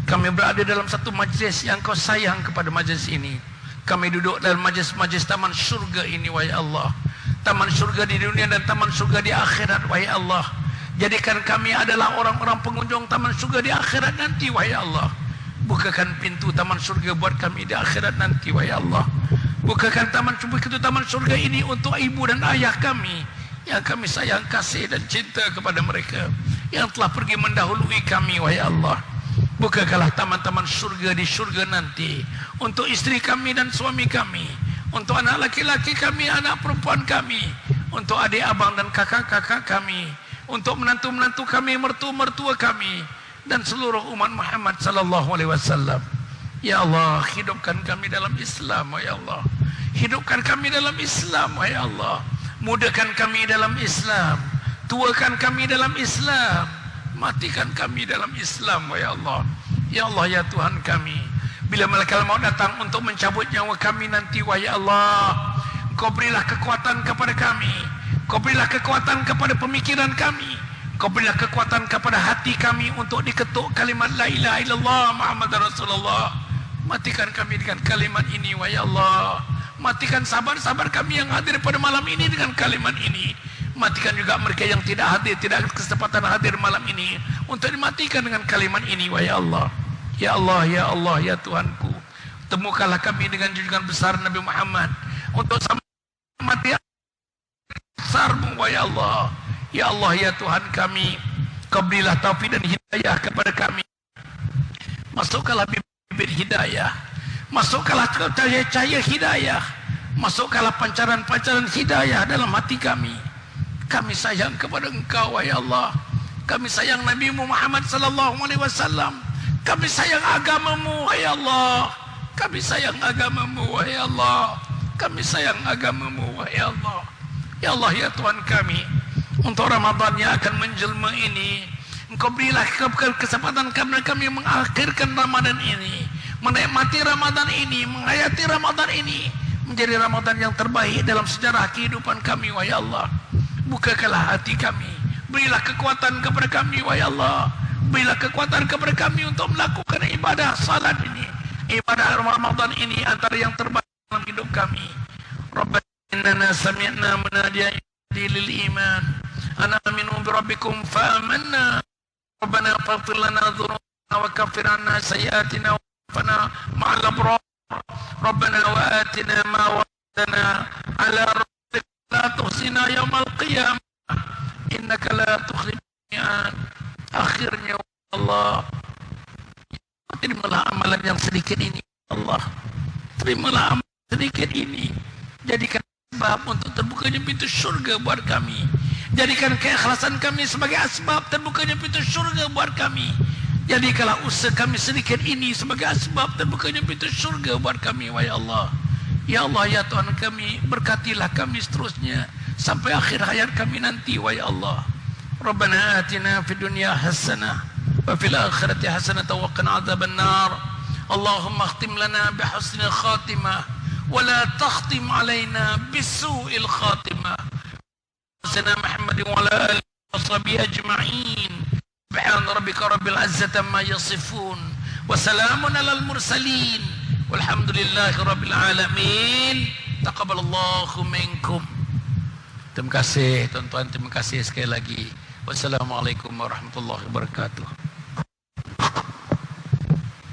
S1: berada dalam satu majlis yang Kau sayang kepada majlis ini. Kami duduk dalam majlis-majlis taman surga ini, wahai Allah. Taman surga di dunia dan taman surga di akhirat, wahai Allah. Jadikan kami adalah orang-orang pengunjung taman surga di akhirat nanti, wahai Allah. Bukakan pintu taman surga buat kami di akhirat nanti, wahai Allah. Bukakan taman surga ini untuk ibu dan ayah kami yang kami sayang, kasih dan cinta kepada mereka, yang telah pergi mendahului kami, wahai Allah. Bukakanlah taman-taman surga di surga nanti untuk istri kami dan suami kami, untuk anak laki-laki kami, anak perempuan kami, untuk adik abang dan kakak-kakak kami, untuk menantu-menantu kami, mertua-mertua kami, dan seluruh umat Muhammad sallallahu alaihi wasallam. Ya Allah, hidupkan kami dalam Islam, ya Allah. Hidupkan kami dalam Islam, ya Allah. Mudahkan kami dalam Islam, tuakan kami dalam Islam, matikan kami dalam Islam, ya Allah. Ya Allah, ya Tuhan kami, bila malaikat maut datang untuk mencabut nyawa kami nanti, ya Allah, Kau berilah kekuatan kepada kami, Kau berilah kekuatan kepada pemikiran kami, Kau berilah kekuatan kepada hati kami untuk diketuk kalimat la ilaha illallah Muhammad Rasulullah. Matikan kami dengan kalimat ini, wahai Allah. Matikan sahabat-sahabat kami yang hadir pada malam ini dengan kalimat ini. Matikan juga mereka yang tidak hadir, tidak kesempatan hadir malam ini, untuk dimatikan dengan kalimat ini, wahai Allah. Ya Allah, ya Allah, ya Tuhanku, temukanlah kami dengan junjungan besar Nabi Muhammad untuk mati besar-Mu, wahai Allah. Ya Allah, ya Tuhan kami, Kau berilah taufik dan hidayah kepada kami. Masukkanlah bibit hidayah, masukkanlah cahaya-cahaya hidayah, masukkanlah pancaran-pancaran hidayah dalam hati kami. Kami sayang kepada Engkau, wahai Allah. Kami sayang Nabi Muhammad sallallahu alaihi wasallam. Kami sayang agama-Mu, wahai Allah. Kami sayang agama-Mu, wahai Allah. Kami sayang agama-Mu, wahai Allah. Ya Allah, ya Tuhan kami, untuk Ramadan yang akan menjelma ini, Engkau berilah kesempatan kami mengakhirkan Ramadan ini, menikmati Ramadan ini, menghayati Ramadan ini, menjadi Ramadan yang terbaik dalam sejarah kehidupan kami, wahai Allah. Bukakanlah hati kami, berilah kekuatan kepada kami, wahai Allah. Berilah kekuatan kepada kami untuk melakukan ibadah salat ini, ibadah Ramadan ini, antara yang terbaik dalam hidup kami. Rabbana innana sami'na munadiyan lil iman ana aminu bi rabbikum fa amanna. Rabbana faghfir lana dhunubana wa kaffir 'anna sayyi'atina wa qina ma'al abrar. Rabbana wa atina ma Dana ala rabbika la tuhsina yaumal qiyamah innaka la tukhliful mi'ad. Akhirnya Allah, terimalah amalan yang sedikit ini Allah, terimalah amalan sedikit ini, jadikan sebab untuk terbukanya pintu surga buat kami, jadikan keikhlasan kami sebagai asbab terbukanya pintu surga buat kami, jadikanlah usaha kami sedikit ini sebagai asbab terbukanya pintu surga buat kami. Wahai Allah, ya Allah, ya Tuhan kami, berkatilah kami seterusnya sampai akhir hayat kami nanti. Wahai Allah, Rabbana atina fid dunya hasanah wa fil akhirati hasanah wa qina adzaban nar. Allahumma khtim lana bihusnil khatimah wa la takhtim alaina bisu'il khatimah. Sayyidina Muhammad wa ala alihi wa sahbihi ajma'in. Subhana rabbika rabbil izzati amma yasifun wa salamun alal mursalin walhamdulillahi rabbil alamin. Taqabbalallahu minkum. Terima kasih tuan-tuan, terima kasih sekali lagi. Wassalamualaikum warahmatullahi wabarakatuh.